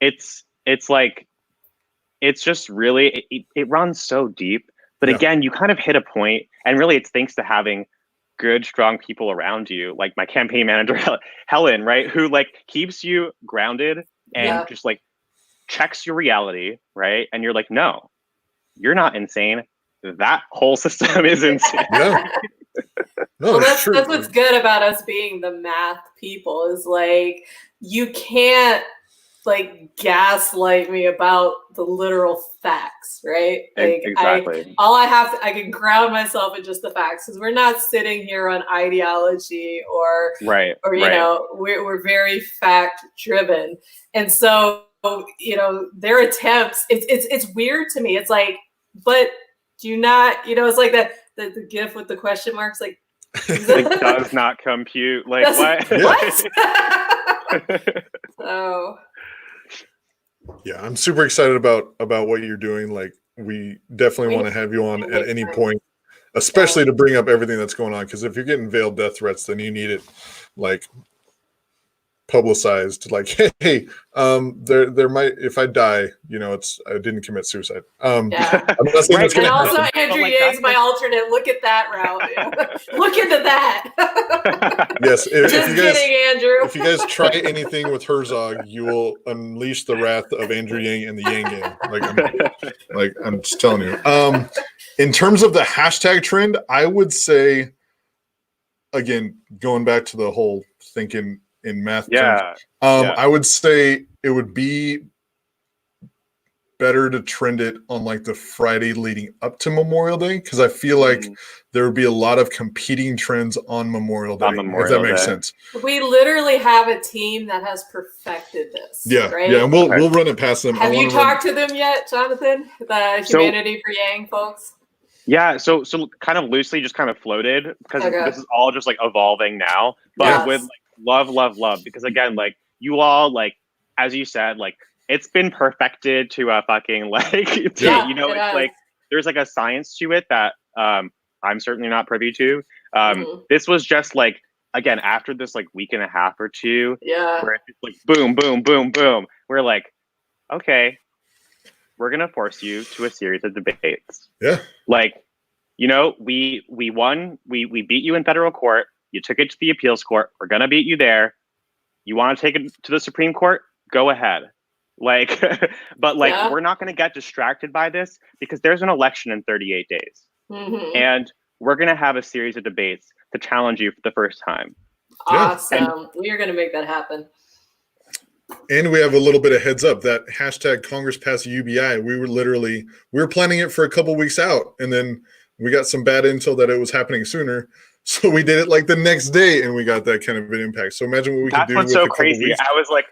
it's just really, it runs so deep. But again, you kind of hit a point, and really it's thanks to having good, strong people around you, like my campaign manager, Helen, right? Who like keeps you grounded and just like checks your reality, right? And you're like, no, you're not insane. That whole system is insane. No, well, that's what's good about us being the math people is like, you can't like gaslight me about the literal facts, right? Like exactly. I can ground myself in just the facts because we're not sitting here on ideology or you know, we're very fact driven. And so, you know, their attempts, it's weird to me. It's like, but do you not, you know, it's like the GIF with the question marks, like it does not compute. Like what? So yeah, I'm super excited about what you're doing. Like we definitely want to have you on at any point, especially to bring up everything that's going on. Because if you're getting veiled death threats, then you need it like publicized. Like, hey, there might, if I die, you know, I didn't commit suicide. I'm not saying and also Andrew Yang's my alternate. Look at that route. Look into that. Yes, Andrew. If you guys try anything with Herzog, you will unleash the wrath of Andrew Yang and the Yang gang. I'm just telling you. In terms of the hashtag trend, I would say, again, going back to the whole thinking in math terms, I would say it would be better to trend it on like the Friday leading up to Memorial Day, because I feel like there would be a lot of competing trends on Memorial Day. If that makes sense. We literally have a team that has perfected this. Right? Yeah, and we'll run it past them. Have you talked to them yet, Jonathan? The Humanity for Yang folks? Yeah, so kind of loosely just kind of floated, because this is all just like evolving now, but with like love, because again, like you all, like as you said, like it's been perfected to a fucking like you know, it's like there's like a science to it that I'm certainly not privy to. This was just like, again, after this like week and a half or two, where it's like boom, boom, boom, boom, we're like, okay, we're gonna force you to a series of debates. Like, you know, we won, we beat you in federal court. You took it to the appeals court. We're gonna beat you there. You want to take it to the Supreme Court? Go ahead. Like, but like, we're not gonna get distracted by this, because there's an election in 38 days. And we're going to have a series of debates to challenge you for the first time. Awesome. We are going to make that happen. And we have a little bit of heads up that hashtag Congress pass UBI. We were planning it for a couple weeks out, and then we got some bad intel that it was happening sooner. So we did it like the next day, and we got that kind of an impact. So imagine what we could do. That's what's so with a couple crazy. weeks. I was like,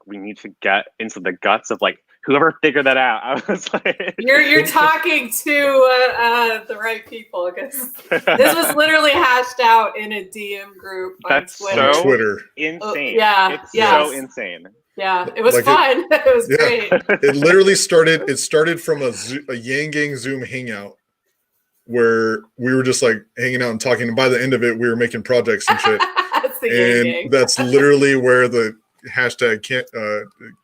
we need to get into the guts of like whoever figured that out. I was like, you're talking to the right people, because this was literally hashed out in a DM group on Twitter. On Twitter. Insane. It's so insane. Yeah, it was fun. It was great. It literally started. It started from a Yang Gang Zoom hangout where we were just like hanging out and talking. And by the end of it, we were making projects and shit. That's the Yang Gang. That's literally where the hashtag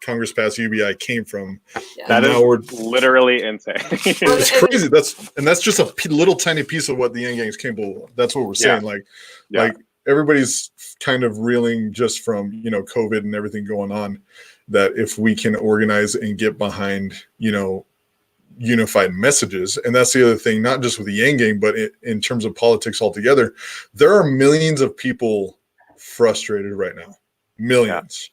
Congress pass UBI came from. Yeah. That is literally insane. It's crazy. That's just a little tiny piece of what the Yang Gang is capable of. That's what we're saying. Like everybody's kind of reeling just from, COVID and everything going on, that if we can organize and get behind, unified messages. And that's the other thing, not just with the Yang Gang, but in terms of politics altogether, there are millions of people frustrated right now. Millions.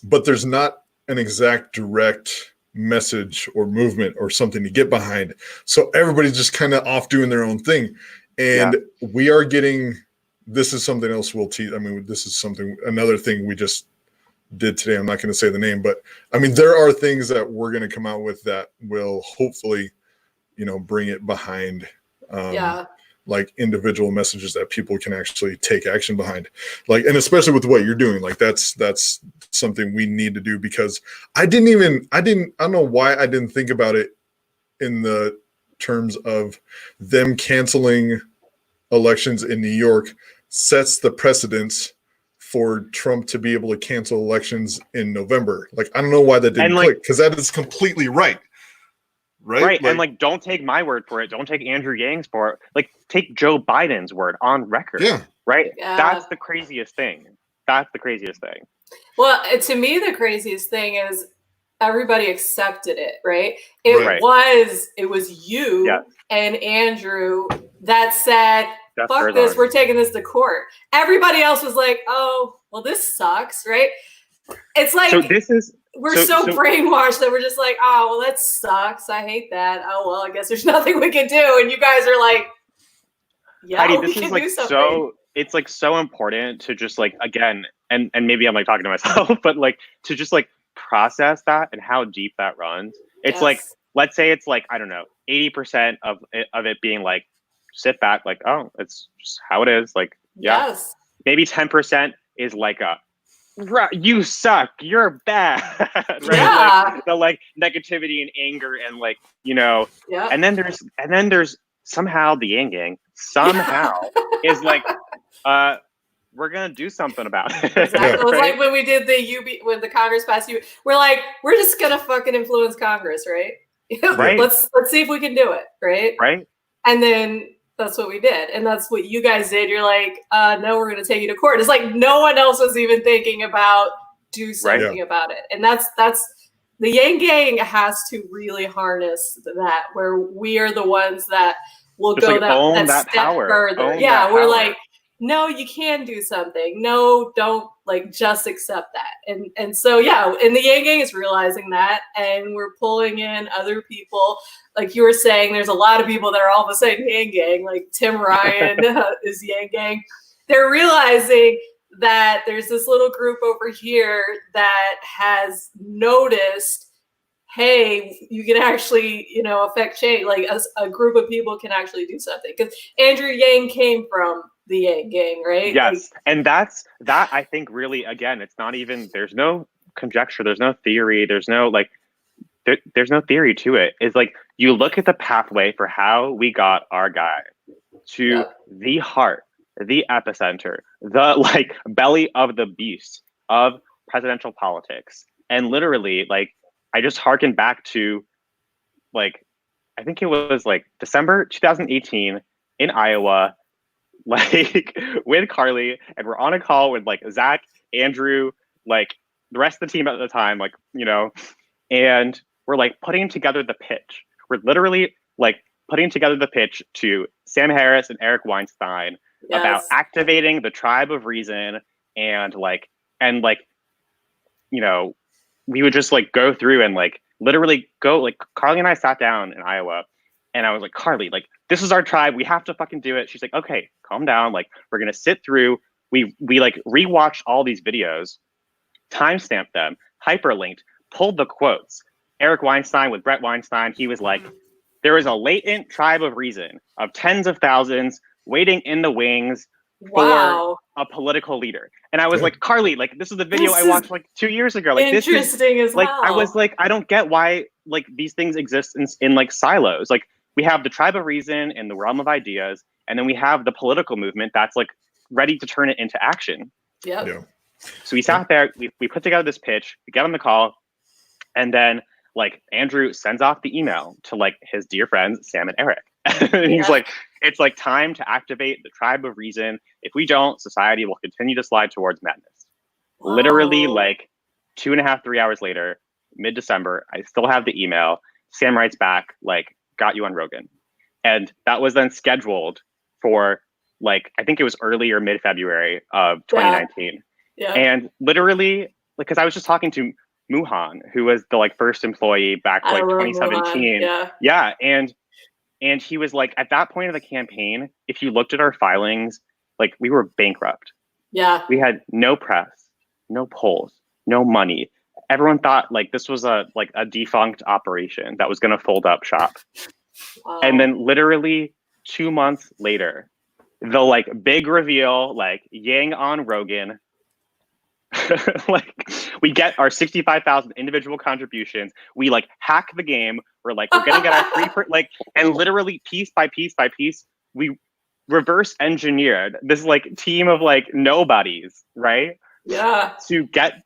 But there's not an exact direct message or movement or something to get behind. So everybody's just kind of off doing their own thing. And we are getting, this is something else we'll teach. I mean, this is another thing we just did today. I'm not going to say the name, but I mean, there are things that we're going to come out with that will hopefully, bring it behind, like individual messages that people can actually take action behind, like, and especially with what you're doing, like that's something we need to do, because I don't know why I didn't think about it in the terms of them canceling elections in New York sets the precedence for Trump to be able to cancel elections in November. Like, I don't know why that didn't click, because that is completely right. Right. And don't take my word for it. Don't take Andrew Yang's for it. Like, take Joe Biden's word on record. Yeah. Right. Yeah. That's the craziest thing. Well, to me, the craziest thing is everybody accepted it. Right. It was you and Andrew that said, fuck this, we're taking this to court. Everybody else was like, oh, well, this sucks. Right. It's like, we're so brainwashed that we're just like, oh, well, that sucks. I hate that. Oh, well, I guess there's nothing we can do. And you guys are like, Heidi, this is like it's like so important to just like, again, and maybe I'm like talking to myself, but like to just like process that and how deep that runs. It's like, let's say it's like, I don't know, 80% of it being like, sit back, like, oh, it's just how it is. Like, maybe 10% is like you suck, you're bad. Right? The like negativity and anger and like, and then there's somehow the Yang Gang is like, we're gonna do something about it. Exactly. It was like when we did when the Congress passed we're like, we're just gonna fucking influence Congress, right? Right. Let's see if we can do it, right? Right. And then that's what we did. And that's what you guys did. You're like, no, we're going to take you to court. It's like no one else was even thinking about do something about it. And that's the Yang Gang has to really harness that, where we are the ones that will just go like that step further. We're like, no, you can do something. No, don't like just accept that. And so, and the Yang Gang is realizing that, and we're pulling in other people. Like you were saying, there's a lot of people that are all of a sudden Yang Gang, like Tim Ryan is Yang Gang. They're realizing that there's this little group over here that has noticed, hey, you can actually, affect change. Like a group of people can actually do something. Because Andrew Yang came from the Yang Gang, right? Yes. And that I think really, again, it's not even, there's no conjecture, there's no theory, there's no like, there's no theory to it. It's like, you look at the pathway for how we got our guy to the heart, the epicenter, the like belly of the beast of presidential politics. And literally, like, I just harkened back to like, I think it was like December 2018 in Iowa, like with Carly, and we're on a call with like Zach, Andrew, like the rest of the team at the time, like, and we're like putting together the pitch. We're literally like putting together the pitch to Sam Harris and Eric Weinstein about activating the tribe of reason, and you know, we would just like go through and like literally go, like Carly and I sat down in Iowa and I was like, Carly, like this is our tribe. We have to fucking do it. She's like, okay, calm down. Like we're going to sit through. We like rewatched all these videos, timestamped them, hyperlinked, pulled the quotes. Eric Weinstein with Brett Weinstein, he was like, there is a latent tribe of reason of tens of thousands waiting in the wings for a political leader. And I was like, Carly, like this is the video I watched like 2 years ago. Like interesting this is, as like hell. I was like, I don't get why like these things exist in like silos. Like we have the tribe of reason in the realm of ideas, and then we have the political movement that's like ready to turn it into action. Yeah. So we sat there, we put together this pitch, we get on the call, and then like Andrew sends off the email to like his dear friends Sam and Eric. And he's like, it's like time to activate the tribe of reason. If we don't, society will continue to slide towards madness. Literally like 2.5, 3 hours later, mid-December, I still have the email. Sam writes back, like, got you on Rogan. And that was then scheduled for like, I think it was early or mid-February of 2019. And literally, like, cause I was just talking to Muhan, who was the like first employee back like 2017. And he was like, at that point of the campaign, if you looked at our filings, like we were bankrupt. We had no press, no polls, no money. Everyone thought like this was a defunct operation that was going to fold up shop. And then literally 2 months later, the like big reveal, like Yang on Rogan, like we get our 65,000 individual contributions. We like hack the game. We're like, we're gonna get our free like, and literally piece by piece by piece, we reverse engineered this like team of like nobodies, right? To get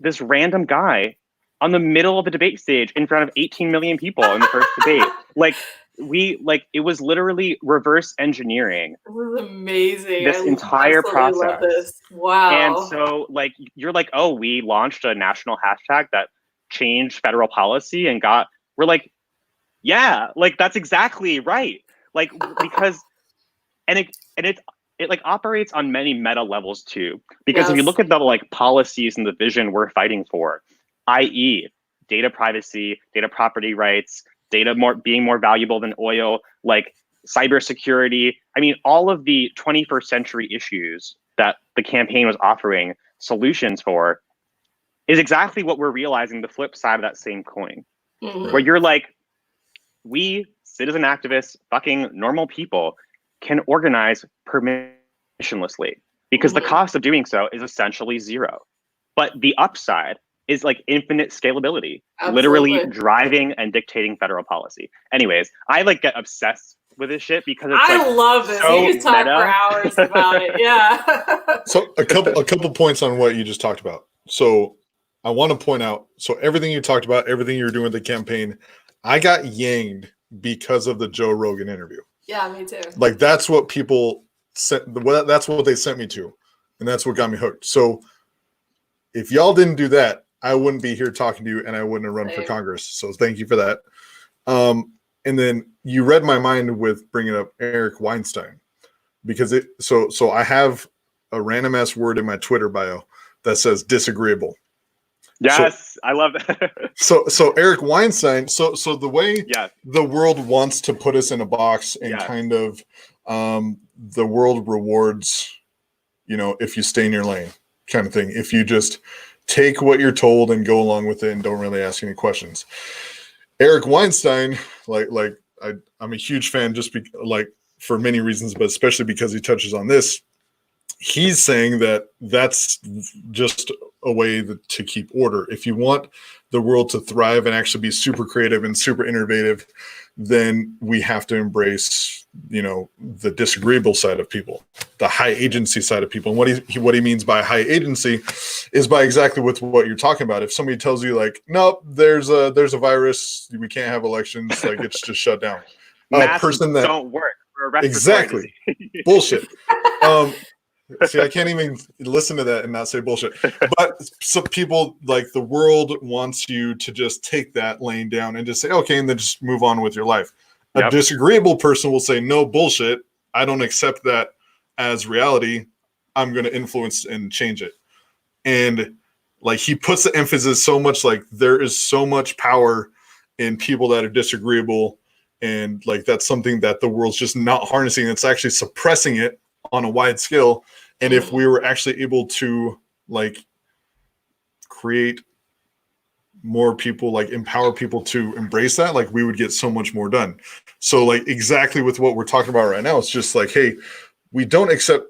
this random guy on the middle of the debate stage in front of 18 million people in the first debate. It was literally reverse engineering. This is amazing. This entire process. Love this. Wow. And so like, you're like, oh, we launched a national hashtag that changed federal policy and we're like, yeah, like that's exactly right. Like, because, and it like operates on many meta levels too. Because if you look at the like policies and the vision we're fighting for, i.e. data privacy, data property rights, data being more valuable than oil, like cybersecurity. I mean, all of the 21st century issues that the campaign was offering solutions for is exactly what we're realizing the flip side of that same coin. Where you're like, we citizen activists, fucking normal people can organize permissionlessly because the cost of doing so is essentially zero. But the upside is like infinite scalability, literally driving and dictating federal policy. Anyways, I like get obsessed with this shit because it's I love this. So you can talk for hours about it. Yeah. So a couple points on what you just talked about. So I want to point out, so everything you talked about, everything you're doing with the campaign, I got yanged because of the Joe Rogan interview. Yeah, me too. Like that's what people sent. That's what they sent me to, and that's what got me hooked. So if y'all didn't do that, I wouldn't be here talking to you, and I wouldn't have run for Congress. So thank you for that. And then you read my mind with bringing up Eric Weinstein, because so I have a random ass word in my Twitter bio that says disagreeable. Yes, I love that. so Eric Weinstein. So the way the world wants to put us in a box and kind of the world rewards, if you stay in your lane, kind of thing. If you just take what you're told and go along with it and don't really ask any questions. Eric Weinstein, I'm a huge fan for many reasons, but especially because he touches on this. He's saying that that's just a way to keep order. If you want the world to thrive and actually be super creative and super innovative, then we have to embrace, the disagreeable side of people, the high agency side of people. And what he means by high agency is by exactly with what you're talking about. If somebody tells you like, nope, there's a virus, we can't have elections, like it's just shut down. Person that don't work for a exactly bullshit. See, I can't even listen to that and not say bullshit. But some people, like the world wants you to just take that laying down and just say, okay, and then just move on with your life. A disagreeable person will say, no, bullshit. I don't accept that as reality. I'm going to influence and change it. And like he puts the emphasis so much, like there is so much power in people that are disagreeable. And like that's something that the world's just not harnessing. It's actually suppressing it on a wide scale. And if we were actually able to like create more people, like empower people to embrace that, like we would get so much more done. So like exactly with what we're talking about right now, it's just like, hey, we don't accept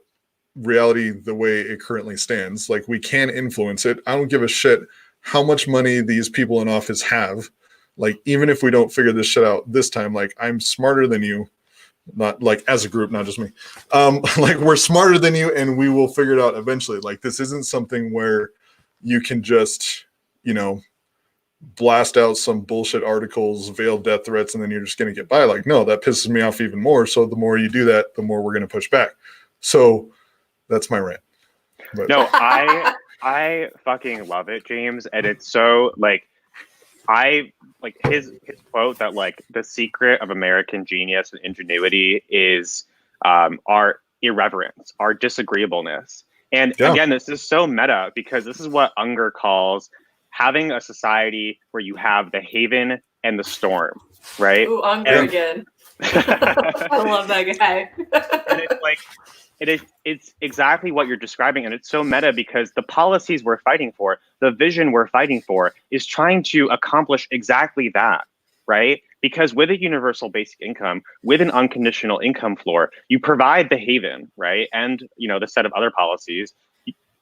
reality the way it currently stands. Like we can influence it. I don't give a shit how much money these people in office have. Like even if we don't figure this shit out this time, like I'm smarter than you, not like as a group, not just me. Like we're smarter than you and we will figure it out eventually. Like this isn't something where you can just, you know, blast out some bullshit articles, veiled death threats, and then you're just going to get by. Like, no, that pisses me off even more. So the more you do that, the more we're going to push back. So that's my rant. But. No, I fucking love it, James. And it's so like, I like his quote that like the secret of American genius and ingenuity is our irreverence, our disagreeableness. And again, this is so meta because this is what Unger calls having a society where you have the haven and the storm, right? Ooh, Unger again. I love that guy. And it's like, it's exactly what you're describing. And it's so meta because the policies we're fighting for, the vision we're fighting for is trying to accomplish exactly that, right? Because with a universal basic income, with an unconditional income floor, you provide the haven, right? And, you know, the set of other policies,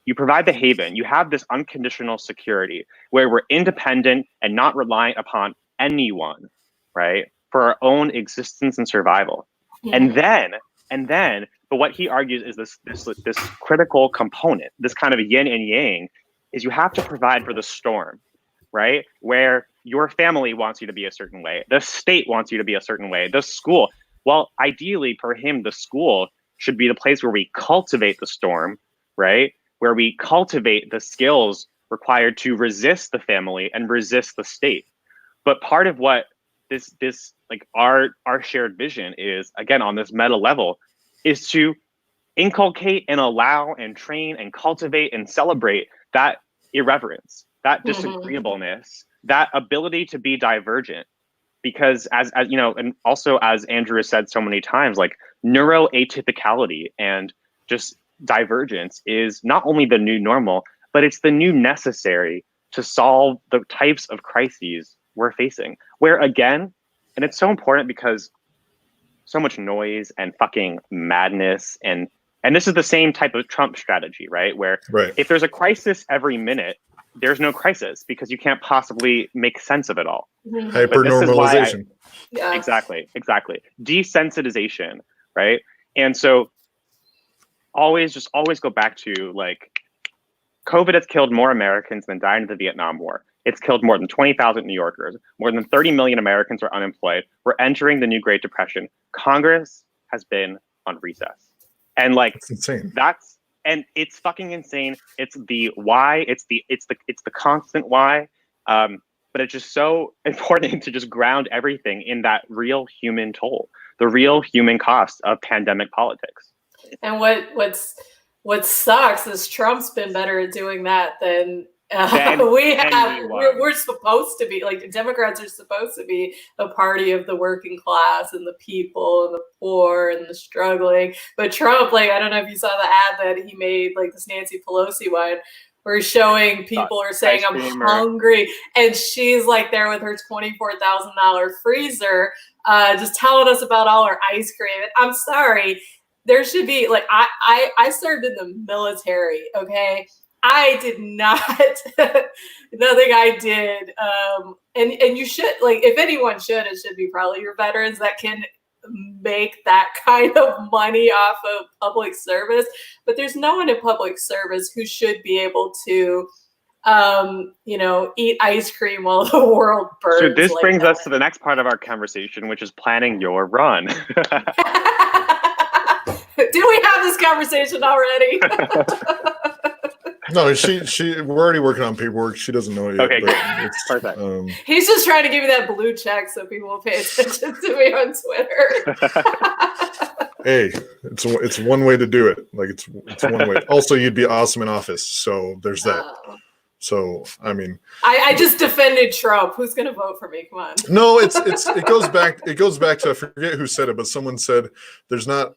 you provide the haven. You have this unconditional security where we're independent and not reliant upon anyone, right? For our own existence and survival. Yeah. And then, but what he argues is this critical component, this kind of yin and yang, is you have to provide for the storm, right? Where your family wants you to be a certain way, the state wants you to be a certain way, the school. Well, ideally, for him, the school should be the place where we cultivate the storm, right? Where we cultivate the skills required to resist the family and resist the state. But part of what this like our shared vision is, again, on this meta level, is to inculcate and allow and train and cultivate and celebrate that irreverence, that disagreeableness, that ability to be divergent. Because as you know, and also as Andrew has said so many times, like neuroatypicality and just divergence is not only the new normal, but it's the new necessary to solve the types of crises we're facing. Where again, and it's so important because so much noise and fucking madness and this is the same type of Trump strategy, right? Where if there's a crisis every minute, there's no crisis because you can't possibly make sense of it all. Hyper-normalization. Exactly. Desensitization, right? And so always go back to like COVID has killed more Americans than died in the Vietnam War. It's killed more than 20,000 New Yorkers. More than 30 million Americans are unemployed. We're entering the new Great Depression. Congress has been on recess. And like that's insane. And it's fucking insane. It's the why. It's the constant why. But it's just so important to just ground everything in that real human toll, the real human cost of pandemic politics. And what sucks is Trump's been better at doing that than we're supposed to be. Like Democrats are supposed to be a party of the working class and the people and the poor and the struggling. But Trump, like, I don't know if you saw the ad that he made, like this Nancy Pelosi one, where he's showing people are saying I'm hungry, and she's like there with her $24,000 freezer, just telling us about all her ice cream. And I'm sorry, there should be like I served in the military, okay? I did not, nothing I did. And you should, like, if anyone should, it should be probably your veterans that can make that kind of money off of public service. But there's no one in public service who should be able to, eat ice cream while the world burns. So this brings us to the next part of our conversation, which is planning your run. Did we have this conversation already? No, we're already working on paperwork. She doesn't know it yet. Okay, but great. it's, Perfect. He's just trying to give me that blue check so people will pay attention to me on Twitter. Hey, it's one way to do it. Like it's one way. Also, you'd be awesome in office. So there's that. So I mean, I just defended Trump. Who's going to vote for me? Come on. No, it goes back to, I forget who said it, but someone said there's not,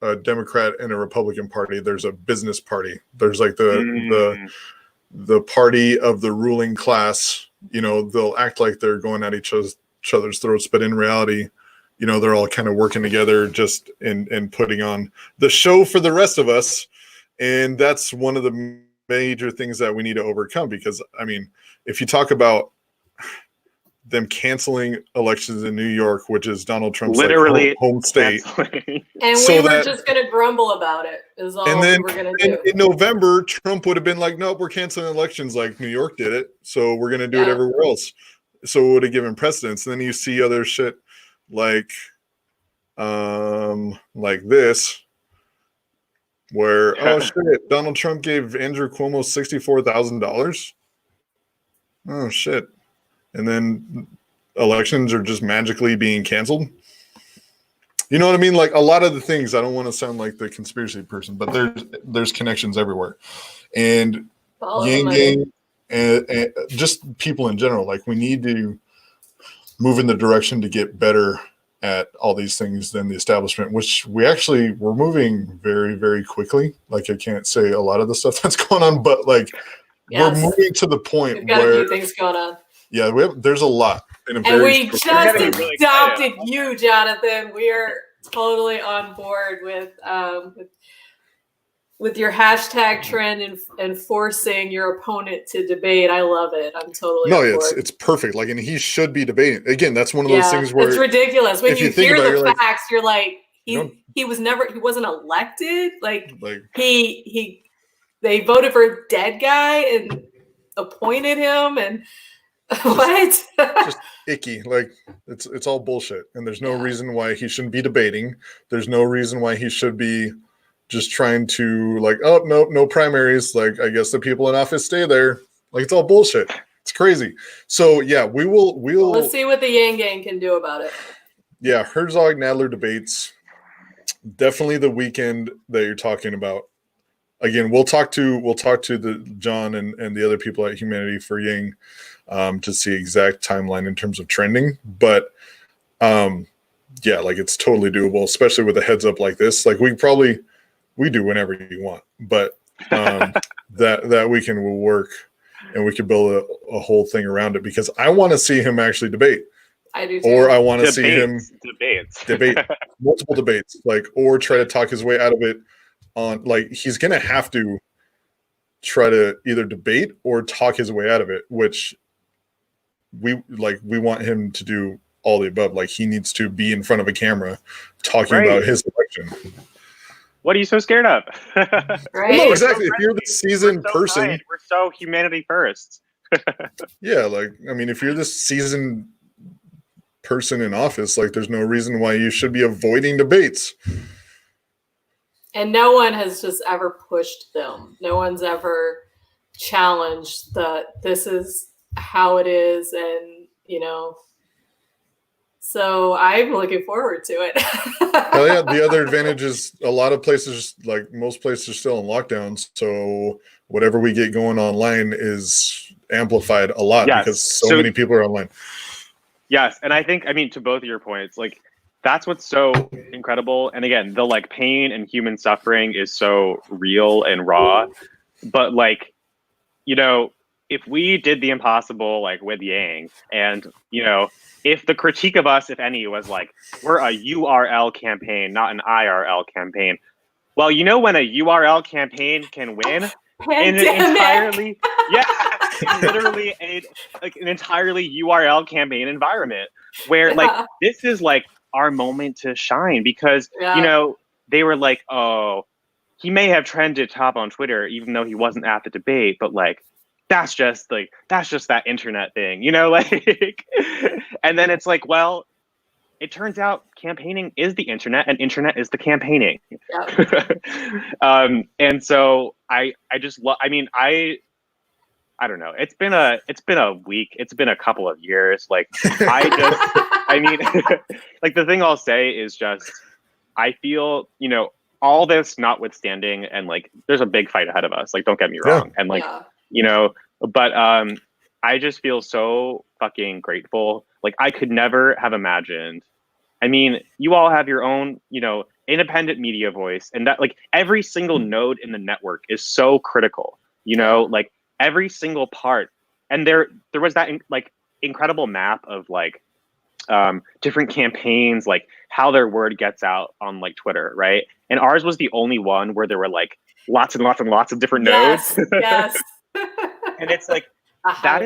a Democrat and a Republican party. There's a business party. There's like the party of the ruling class. They'll act like they're going at each other's throats, but in reality, they're all kind of working together just and putting on the show for the rest of us. And that's one of the major things that we need to overcome, because I mean, if you talk about them canceling elections in New York, which is Donald Trump's literally home state, and we were just going to grumble about it. Is all and then we were going to do. In November, Trump would have been like, "Nope, we're canceling elections like New York did it, so we're going to do it everywhere else." So it would have given precedence. And then you see other shit like this, where oh shit, Donald Trump gave Andrew Cuomo $64,000. Oh shit. And then elections are just magically being canceled. You know what I mean? Like a lot of the things, I don't want to sound like the conspiracy person, but there's connections everywhere. And Yang Gang and just people in general, like we need to move in the direction to get better at all these things than the establishment, which we're moving very, very quickly. Like I can't say a lot of the stuff that's going on, but like we're moving to the point We've got where a few things going on. Yeah, there's a lot. And we just adopted you, Jonathan. We are totally on board with your hashtag trend and forcing your opponent to debate. I love it. I'm totally on board. It's perfect. Like, and he should be debating. Again, that's one of those things where it's ridiculous. When you hear the facts, you're like, he wasn't elected. Like they voted for a dead guy and appointed him and what? Just icky. Like it's all bullshit. And there's no reason why he shouldn't be debating. There's no reason why he should be just trying to like, oh no primaries. Like I guess the people in office stay there. Like it's all bullshit. It's crazy. So yeah, we'll let's see what the Yang Gang can do about it. Yeah, Herzog Nadler debates. Definitely the weekend that you're talking about. Again, we'll talk to the John and the other people at Humanity for Yang to see exact timeline in terms of trending. But yeah, like it's totally doable, especially with a heads up like this. Like we do whenever you want, but that weekend will work and we can build a whole thing around it, because I want to see him actually debate. I do too. Or I want to see him debate multiple debates, like, or try to talk his way out of it on, like, he's going to have to try to either debate or talk his way out of it, which we want him to do all the above. Like he needs to be in front of a camera talking about his election. What are you so scared of? Right. No, exactly. If you're the seasoned person, kind. We're so humanity first. Yeah, like I mean, if you're this seasoned person in office, like there's no reason why you should be avoiding debates. And no one has just ever pushed them. No one's ever challenged that this is how it is, and so I'm looking forward to it. Hell yeah. The other advantage is a lot of places, like most places, are still in lockdowns. So whatever we get going online is amplified a lot because so many people are online. Yes. And I think, to both of your points, like that's what's so incredible. And again, the like pain and human suffering is so real and raw. But like, if we did the impossible, like with Yang, and, if the critique of us, if any, was like, we're a URL campaign, not an IRL campaign. Well, when a URL campaign can win in an entirely, literally an entirely URL campaign environment where like, this is like our moment to shine because, they were like, oh, he may have trended top on Twitter, even though he wasn't at the debate, but like, that's just that internet thing, like, and then it's like, well, it turns out campaigning is the internet and internet is the campaigning. Yep. And so I just love, I mean, I don't know. It's been a week. It's been a couple of years. Like I mean, like the thing I'll say is just, I feel, all this notwithstanding, and like, there's a big fight ahead of us. Like, don't get me wrong. And like, but I just feel so fucking grateful. Like, I could never have imagined. I mean, you all have your own, independent media voice, and that, like, every single node in the network is so critical, like every single part. And there was that like incredible map of like different campaigns, like how their word gets out on like Twitter, right? And ours was the only one where there were like lots and lots and lots of different nodes. Yes. And it's like, that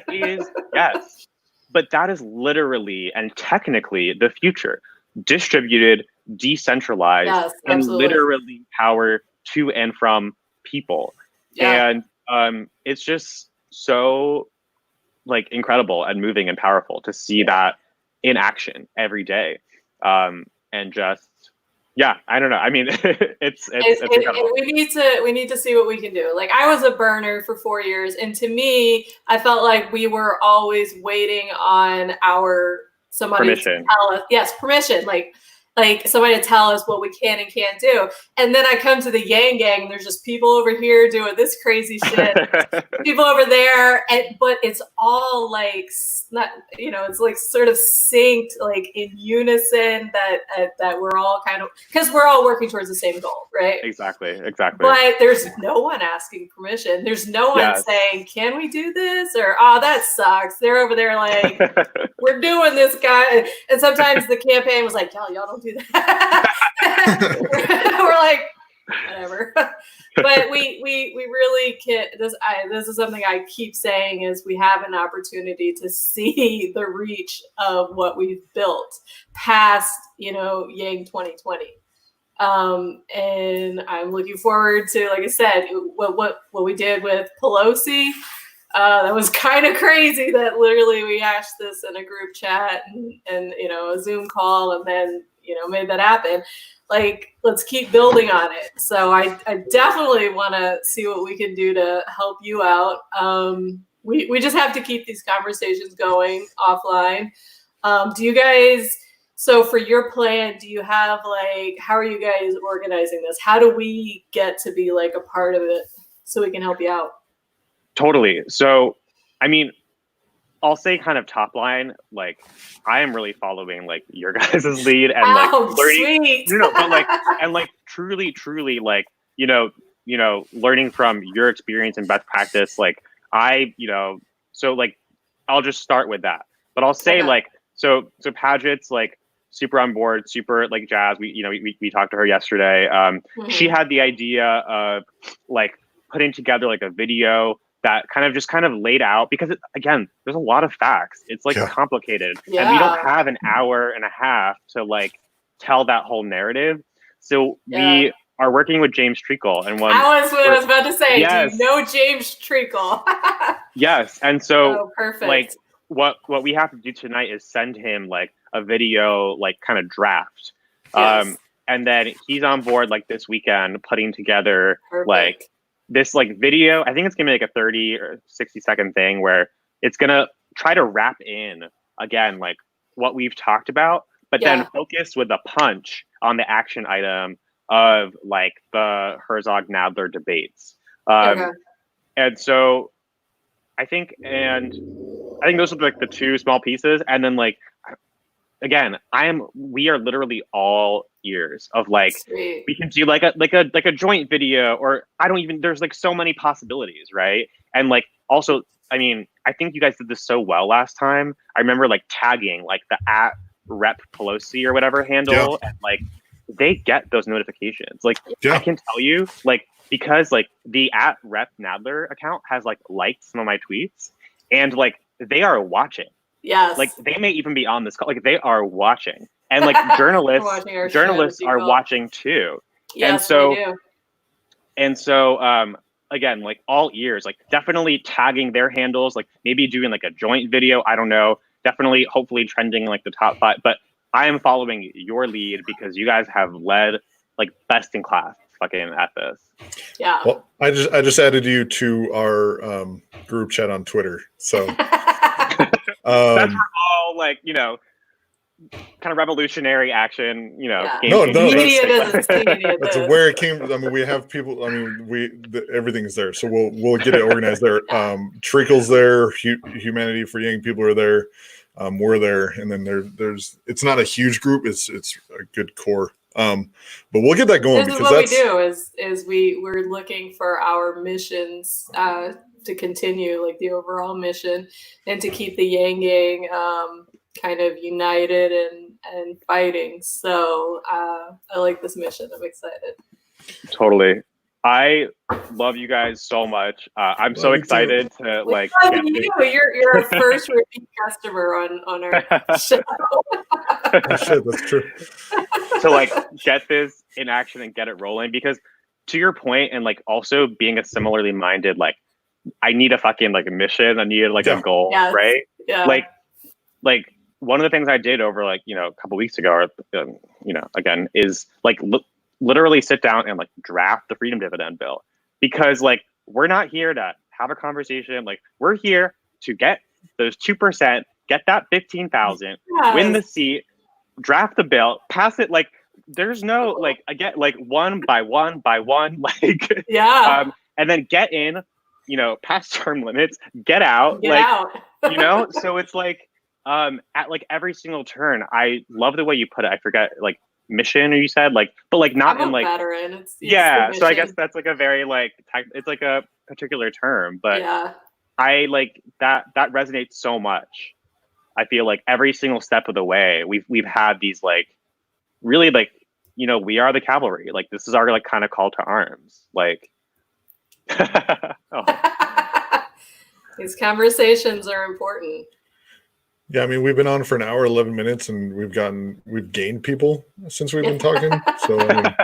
is yes, but that is literally and technically the future. Distributed, decentralized, and literally power to and from people. And it's just so like incredible and moving and powerful to see that in action every day. And just, I don't know. I mean, it's incredible. We need to see what we can do. Like, I was a burner for 4 years, and to me, I felt like we were always waiting on somebody permission. To tell us. Yes, permission. Like somebody to tell us what we can and can't do. And then I come to the Yang Gang, and there's just people over here doing this crazy shit, people over there, but it's all like not, it's like sort of synced, like in unison, that we're all kind of, because we're all working towards the same goal, right? Exactly. But there's no one asking permission. There's no one saying, "Can we do this?" Or, "Oh, that sucks." They're over there like, "We're doing this, guy." And sometimes the campaign was like, y'all don't do that. We're like, whatever. But we really can't. This is something I keep saying, is we have an opportunity to see the reach of what we've built past, Yang 2020. And I'm looking forward to, like I said, what we did with Pelosi. That was kind of crazy that literally we hashed this in a group chat and a Zoom call, and then made that happen. Like, let's keep building on it. So I definitely want to see what we can do to help you out. We just have to keep these conversations going offline. Do you guys? So for your plan, do you have like, how are you guys organizing this? How do we get to be like a part of it so we can help you out? Totally. So, I mean, I'll say kind of top line, like, I am really following like your guys' lead and like learning, sweet. but like, and like truly like, learning from your experience and best practice. Like so like, I'll just start with that, but I'll say like, so Paget's like super on board, super like jazzed. We talked to her yesterday. She had the idea of like putting together like a video that kind of laid out, because again, there's a lot of facts. It's like complicated, and we don't have an hour and a half to like tell that whole narrative. So we are working with James Treacle, and I was about to say, do you know James Treacle? Yes, and so perfect. Like what we have to do tonight is send him like a video, like kind of draft, and then he's on board like this weekend putting together like this like video. I think it's gonna be like a 30 or 60-second thing where it's gonna try to wrap in again like what we've talked about, but then focus with a punch on the action item of like the Herzog Nadler debates. And so I think those are like the two small pieces, and then like again, we are literally all ears of like, sweet. We can do like a joint video, or there's like so many possibilities, right? And like also, I mean, I think you guys did this so well last time. I remember like tagging like the @Rep Pelosi or whatever handle, and like they get those notifications. Like I can tell you, like, because like the @Rep Nadler account has like liked some of my tweets, and like they are watching. Yes. Like they may even be on this call. Like they are watching, and like journalists are watching too. Yes, and so again, like all ears, like definitely tagging their handles, like maybe doing like a joint video. I don't know. Definitely, hopefully trending like the top 5. But I am following your lead because you guys have led like best in class fucking at this. Yeah. Well, I just added you to our group chat on Twitter. So That's for all like, you know, kind of revolutionary action, you know. Yeah. No, Media doesn't see any of that's this. where it came from. I mean, we have people. I mean, everything's there, so we'll get it organized there. Treacle's there. Humanity for Yang people are there. We're there, and then there's. It's not a huge group. It's a good core. But we'll get that going This is because what we do is we're looking for our missions to continue, like the overall mission, and to keep the Yang Gang kind of united and fighting. So I like this mission. I'm excited. Totally. I love you guys so much. I'm so excited to like. You're our first repeat customer on our show. Oh, shit, that's true. To like get this in action and get it rolling, because to your point, and like also being a similarly minded, like I need a fucking like a mission. I need like a goal, yes. right? Yeah. Like one of the things I did over like, you know, a couple weeks ago, or you know, again, is like literally sit down and like draft the freedom dividend bill, because like we're not here to have a conversation. Like we're here to get those 2%, get that 15,000, win the seat, draft the bill, pass it. Like there's no like again like one by one like and then get in, you know, pass term limits, get out, you know. So it's like at like every single turn. I love the way you put it. I forget like mission, or you said like, but like not I'm in like veteran. It's so I guess that's like a very like it's like a particular term, but I like that resonates so much. I feel like every single step of the way we've had these like really like, you know, we are the cavalry, like this is our like kind of call to arms, like these conversations are important. Yeah, I mean, we've been on for an hour, 11 minutes, and we've gained people since we've been talking. So, I mean,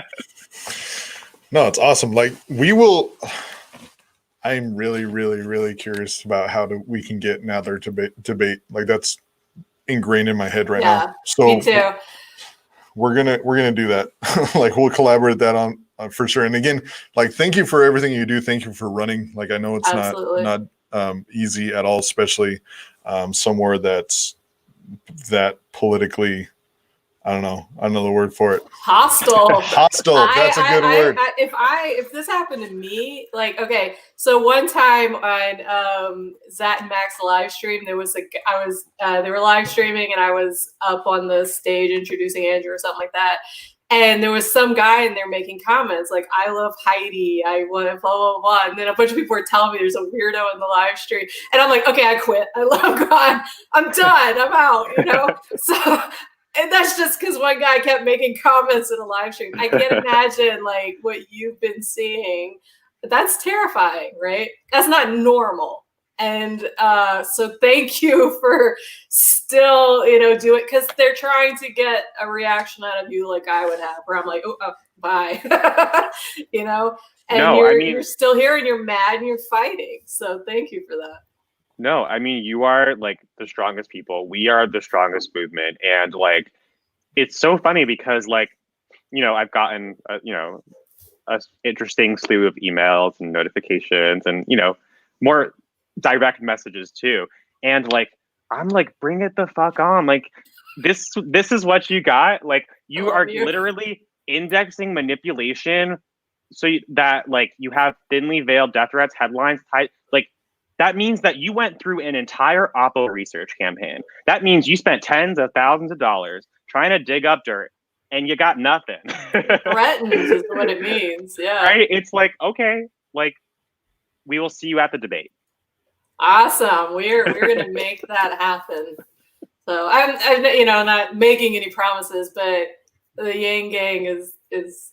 no, it's awesome. Like I'm really, really, really curious about how we can get another debate. Like that's ingrained in my head right now. So me too. We're gonna do that. Like we'll collaborate that on for sure. And again, like thank you for everything you do. Thank you for running. Like I know it's not easy at all, especially somewhere that's that politically, I don't know the word for it. Hostile. That's a good word. If this happened to me, like, okay, so one time on Zat and Max live stream, they were live streaming and I was up on the stage introducing Andrew or something like that. And there was some guy in there making comments like, I love Heidi, I want to blah, blah, blah. And then a bunch of people were telling me there's a weirdo in the live stream. And I'm like, okay, I quit. I love God. I'm done. I'm out, you know? So, and that's just because one guy kept making comments in a live stream. I can't imagine like what you've been seeing. But that's terrifying, right? That's not normal. And so thank you for still, you know, do it, because they're trying to get a reaction out of you like I would have, where I'm like, oh, bye, you know, and you're still here and you're mad and you're fighting. So thank you for that. No, I mean, you are like the strongest people. We are the strongest movement. And like, it's so funny because like, you know, I've gotten, you know, a interesting slew of emails and notifications and, you know, more direct messages too. And like, I'm like, bring it the fuck on. Like this is what you got. Like you are literally indexing manipulation so that like you have thinly veiled death threats, headlines, like that means that you went through an entire Oppo research campaign. That means you spent tens of thousands of dollars trying to dig up dirt and you got nothing. Threatened is what it means. Yeah. Right? It's like, okay, like we will see you at the debate. Awesome. We're gonna make that happen. So I'm you know, not making any promises, but the Yang Gang is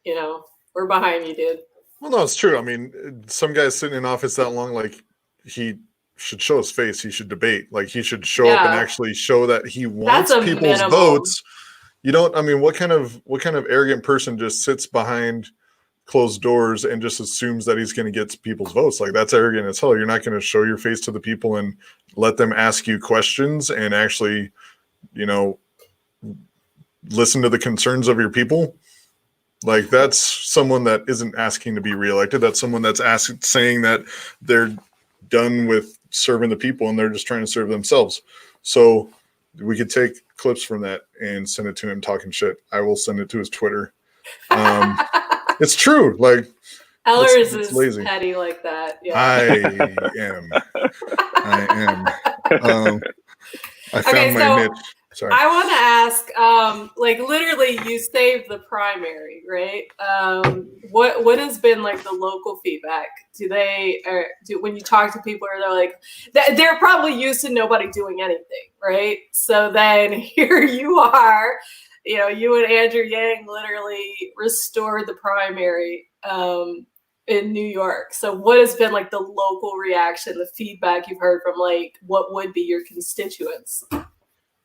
you know, we're behind you, dude. Well, no, it's true. I mean, some guy's sitting in office that long, like he should show his face. He should debate. Like he should show up and actually show that he wants people's votes. You don't. I mean, what kind of arrogant person just sits behind closed doors and just assumes that he's going to get people's votes? Like that's arrogant as hell. You're not going to show your face to the people and let them ask you questions and actually, you know, listen to the concerns of your people. Like, that's someone that isn't asking to be reelected. That's someone that's saying that they're done with serving the people and they're just trying to serve themselves. So we could take clips from that and send it to him talking shit. I will send it to his Twitter. It's true. Like, Ellers is lazy. petty like that. Yeah. I am. I found my niche. Sorry. I want to ask, like, literally, you saved the primary, right? What has been like the local feedback? When you talk to people, are they like, they're probably used to nobody doing anything, right? So then here you are, you and Andrew Yang literally restored the primary in New York. So what has been like the local reaction, the feedback you've heard from like what would be your constituents?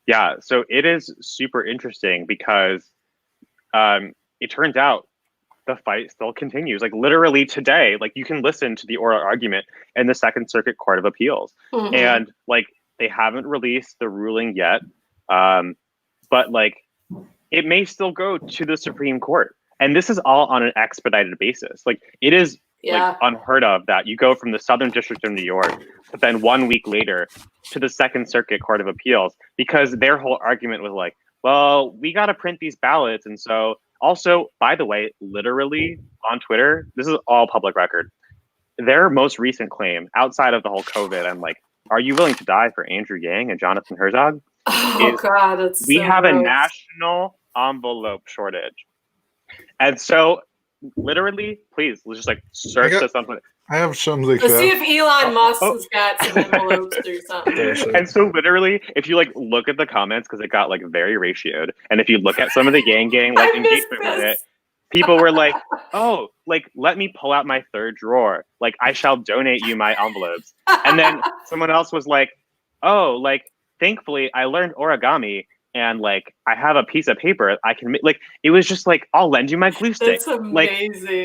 Yeah, so it is super interesting because it turns out the fight still continues. Like, literally today, like, you can listen to the oral argument in the Second Circuit Court of Appeals. Mm-hmm. And like, they haven't released the ruling yet, but like, it may still go to the Supreme Court. And this is all on an expedited basis. Like, it is like unheard of that you go from the Southern District of New York, but then 1 week later to the Second Circuit Court of Appeals, because their whole argument was like, well, we got to print these ballots. And so also, by the way, literally on Twitter, this is all public record. Their most recent claim outside of the whole COVID, I'm like, are you willing to die for Andrew Yang and Jonathan Herzog? Oh, God, that's we so have gross. A national envelope shortage. And so literally, please, let's just like search this up. I have some like Let's see if Elon Musk has got some envelopes or something. And so literally, if you like look at the comments, because it got like very ratioed, and if you look at some of the Yang Gang like engagement with it, people were like, oh, like, let me pull out my third drawer. Like, I shall donate you my envelopes. And then someone else was like, oh, like, thankfully I learned origami. And like, I have a piece of paper I can make. Like, it was just like, I'll lend you my glue stick. That's amazing. Like,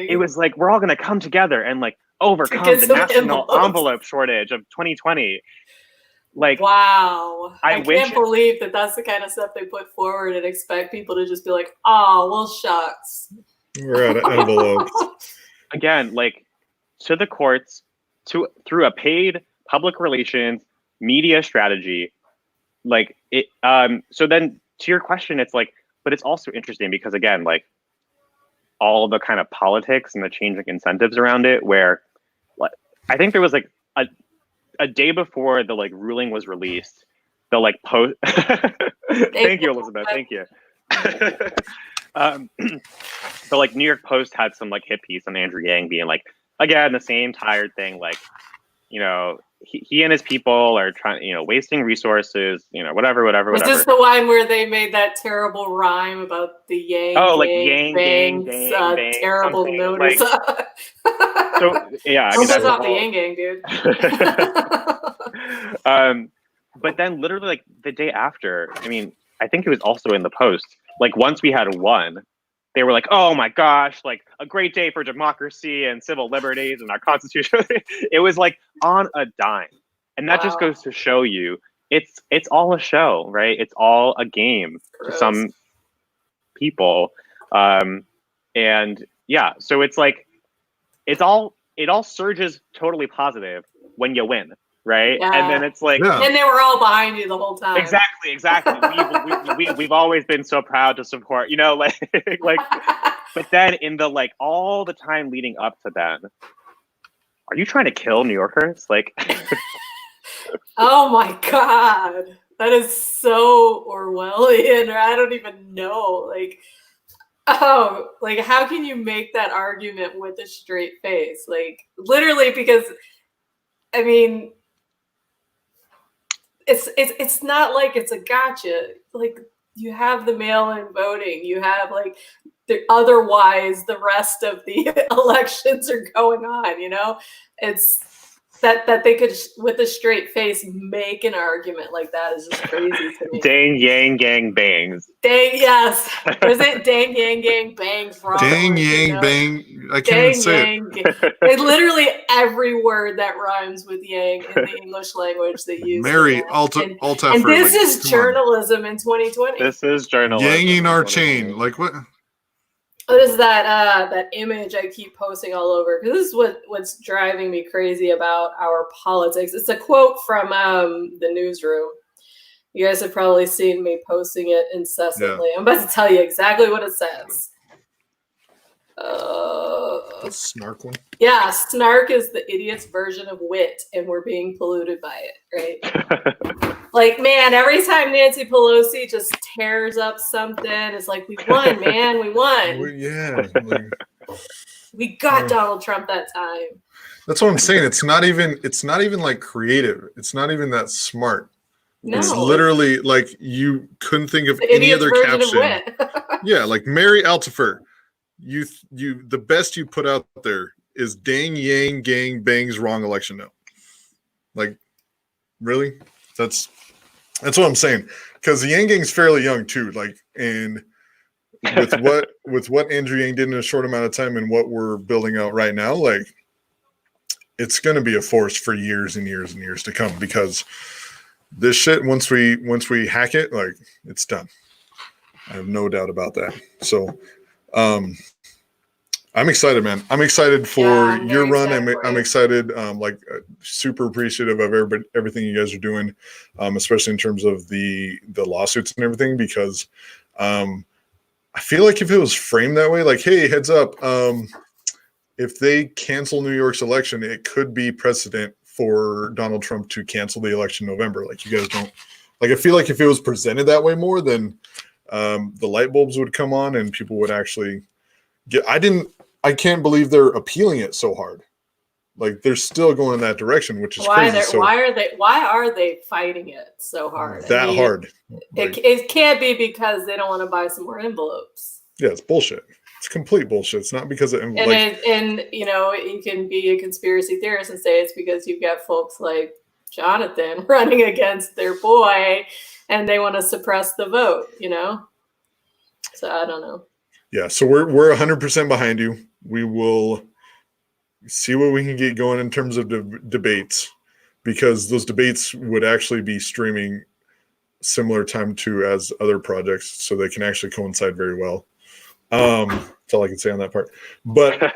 it was like, we're all gonna come together and like overcome the national envelope shortage of 2020. Like, wow, I can't believe that that's the kind of stuff they put forward and expect people to just be like, oh, well, shucks. We're out of envelopes. Again, like, to the courts, through a paid public relations media strategy. Like, it, so then to your question, it's like, but it's also interesting because, again, like, all the kind of politics and the changing incentives around it, where like, I think there was like a day before the like ruling was released, the like post. Thank you, Elizabeth. Thank you. The like New York Post had some like hit piece on Andrew Yang being like, again, the same tired thing, like, he and his people are trying, wasting resources, whatever. Was this the one where they made that terrible rhyme about the Yang? Oh, like Yang, Bang, Bang, terrible notice. Like, so yeah, I mean, that's not the Yang Gang, dude. But then literally like the day after, I mean, I think it was also in the Post. Like, once we had won, they were like, oh my gosh, like a great day for democracy and civil liberties and our constitution. It was like on a dime. And that just goes to show you it's all a show, right? It's all a game to some people. And yeah, so it's like, it all surges totally positive when you win. Right. Yeah. And then it's like, and they were all behind you the whole time. Exactly. We've always been so proud to support, like, but then in the, like, all the time leading up to then, are you trying to kill New Yorkers? Like, oh my God, that is so Orwellian, or I don't even know. Like, oh, like, how can you make that argument with a straight face? Like, literally, because, I mean, it's not like it's a gotcha. Like, you have the mail-in voting. You have like otherwise the rest of the elections are going on. It's that they could, with a straight face, make an argument like that is just crazy to me. Dang yang gang bangs. Dang, yes. Was it dang yang gang bangs? Dang yang bang. I can't even say it. It's literally every word that rhymes with yang in the English language they use. Mary, and this is journalism in 2020. This is journalism. Yanging our chain. Like what? What is that image I keep posting all over? Because this is what's driving me crazy about our politics. It's a quote from the newsroom. You guys have probably seen me posting it incessantly. Yeah. I'm about to tell you exactly what it says. The snark one? Yeah, snark is the idiot's version of wit, and we're being polluted by it, right? Like, man, every time Nancy Pelosi just tears up something, it's like, we won, man, we won. We got Donald Trump that time. That's what I'm saying. It's not even like creative. It's not even that smart. No. It's literally like you couldn't think of any other caption. Yeah, like Mary Altifer. You the best you put out there is dang yang gang bangs wrong election no. Like, really? That's what I'm saying. Because the Yang gang's fairly young too. Like, and with what Andrew Yang did in a short amount of time and what we're building out right now, like, it's going to be a force for years and years and years to come. Because this shit, once we hack it, like, it's done. I have no doubt about that. So, I'm excited, man. I'm excited for your run. I'm excited. Super appreciative of everything you guys are doing, especially in terms of the lawsuits and everything. Because I feel like if it was framed that way, like, hey, heads up, if they cancel New York's election, it could be precedent for Donald Trump to cancel the election in November. Like, you guys don't like. I feel like if it was presented that way more, then the light bulbs would come on and people would actually get. I can't believe they're appealing it so hard. Like, they're still going in that direction, which is crazy. Why are they fighting it so hard? Hard. It can't be because they don't want to buy some more envelopes. Yeah, it's bullshit. It's complete bullshit. It's not because of envelopes. And you know, you can be a conspiracy theorist and say it's because you've got folks like Jonathan running against their boy and they want to suppress the vote, you know? So I don't know. Yeah, so we're 100% behind you. We will see what we can get going in terms of debates, because those debates would actually be streaming similar time to as other projects, so they can actually coincide very well. That's all I can say on that part. But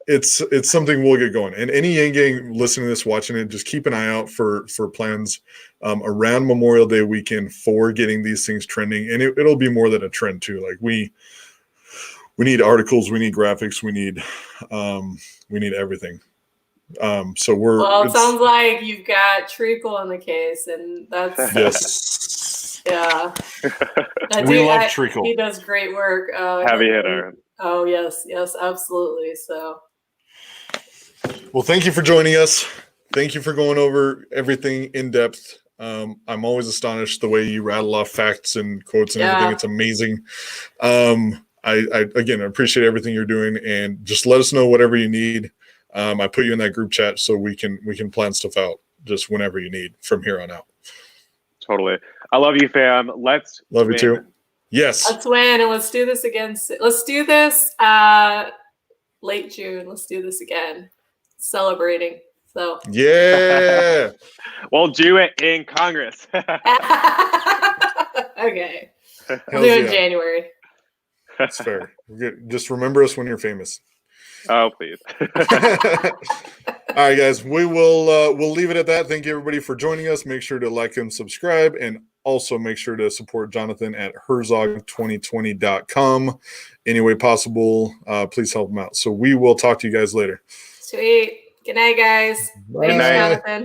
it's something we'll get going. And any Yang Gang listening to this, watching it, just keep an eye out for plans around Memorial Day weekend for getting these things trending. And it'll be more than a trend too. Like, we need articles, we need graphics, we need everything. So it sounds like you've got Treacle in the case, and that's yes. Yeah. We love Treacle. He does great work. Heavy hitter. Oh yes, absolutely. So, well, thank you for joining us. Thank you for going over everything in depth. I'm always astonished the way you rattle off facts and quotes and everything. It's amazing. I appreciate everything you're doing, and just let us know whatever you need. I put you in that group chat so we can plan stuff out just whenever you need from here on out. Totally. I love you, fam. Let's love you too. Yes. Let's win, and let's do this again. Let's do this late June. Let's do this again. Celebrating. So yeah. We'll do it in Congress. Okay. We'll do it in January. That's fair. Just remember us when you're famous. Oh, please. All right, guys. We'll leave it at that. Thank you, everybody, for joining us. Make sure to like and subscribe, and also make sure to support Jonathan at Herzog2020.com. Any way possible, please help him out. So we will talk to you guys later. Sweet. Good night, guys. Bye. Thanks, Jonathan.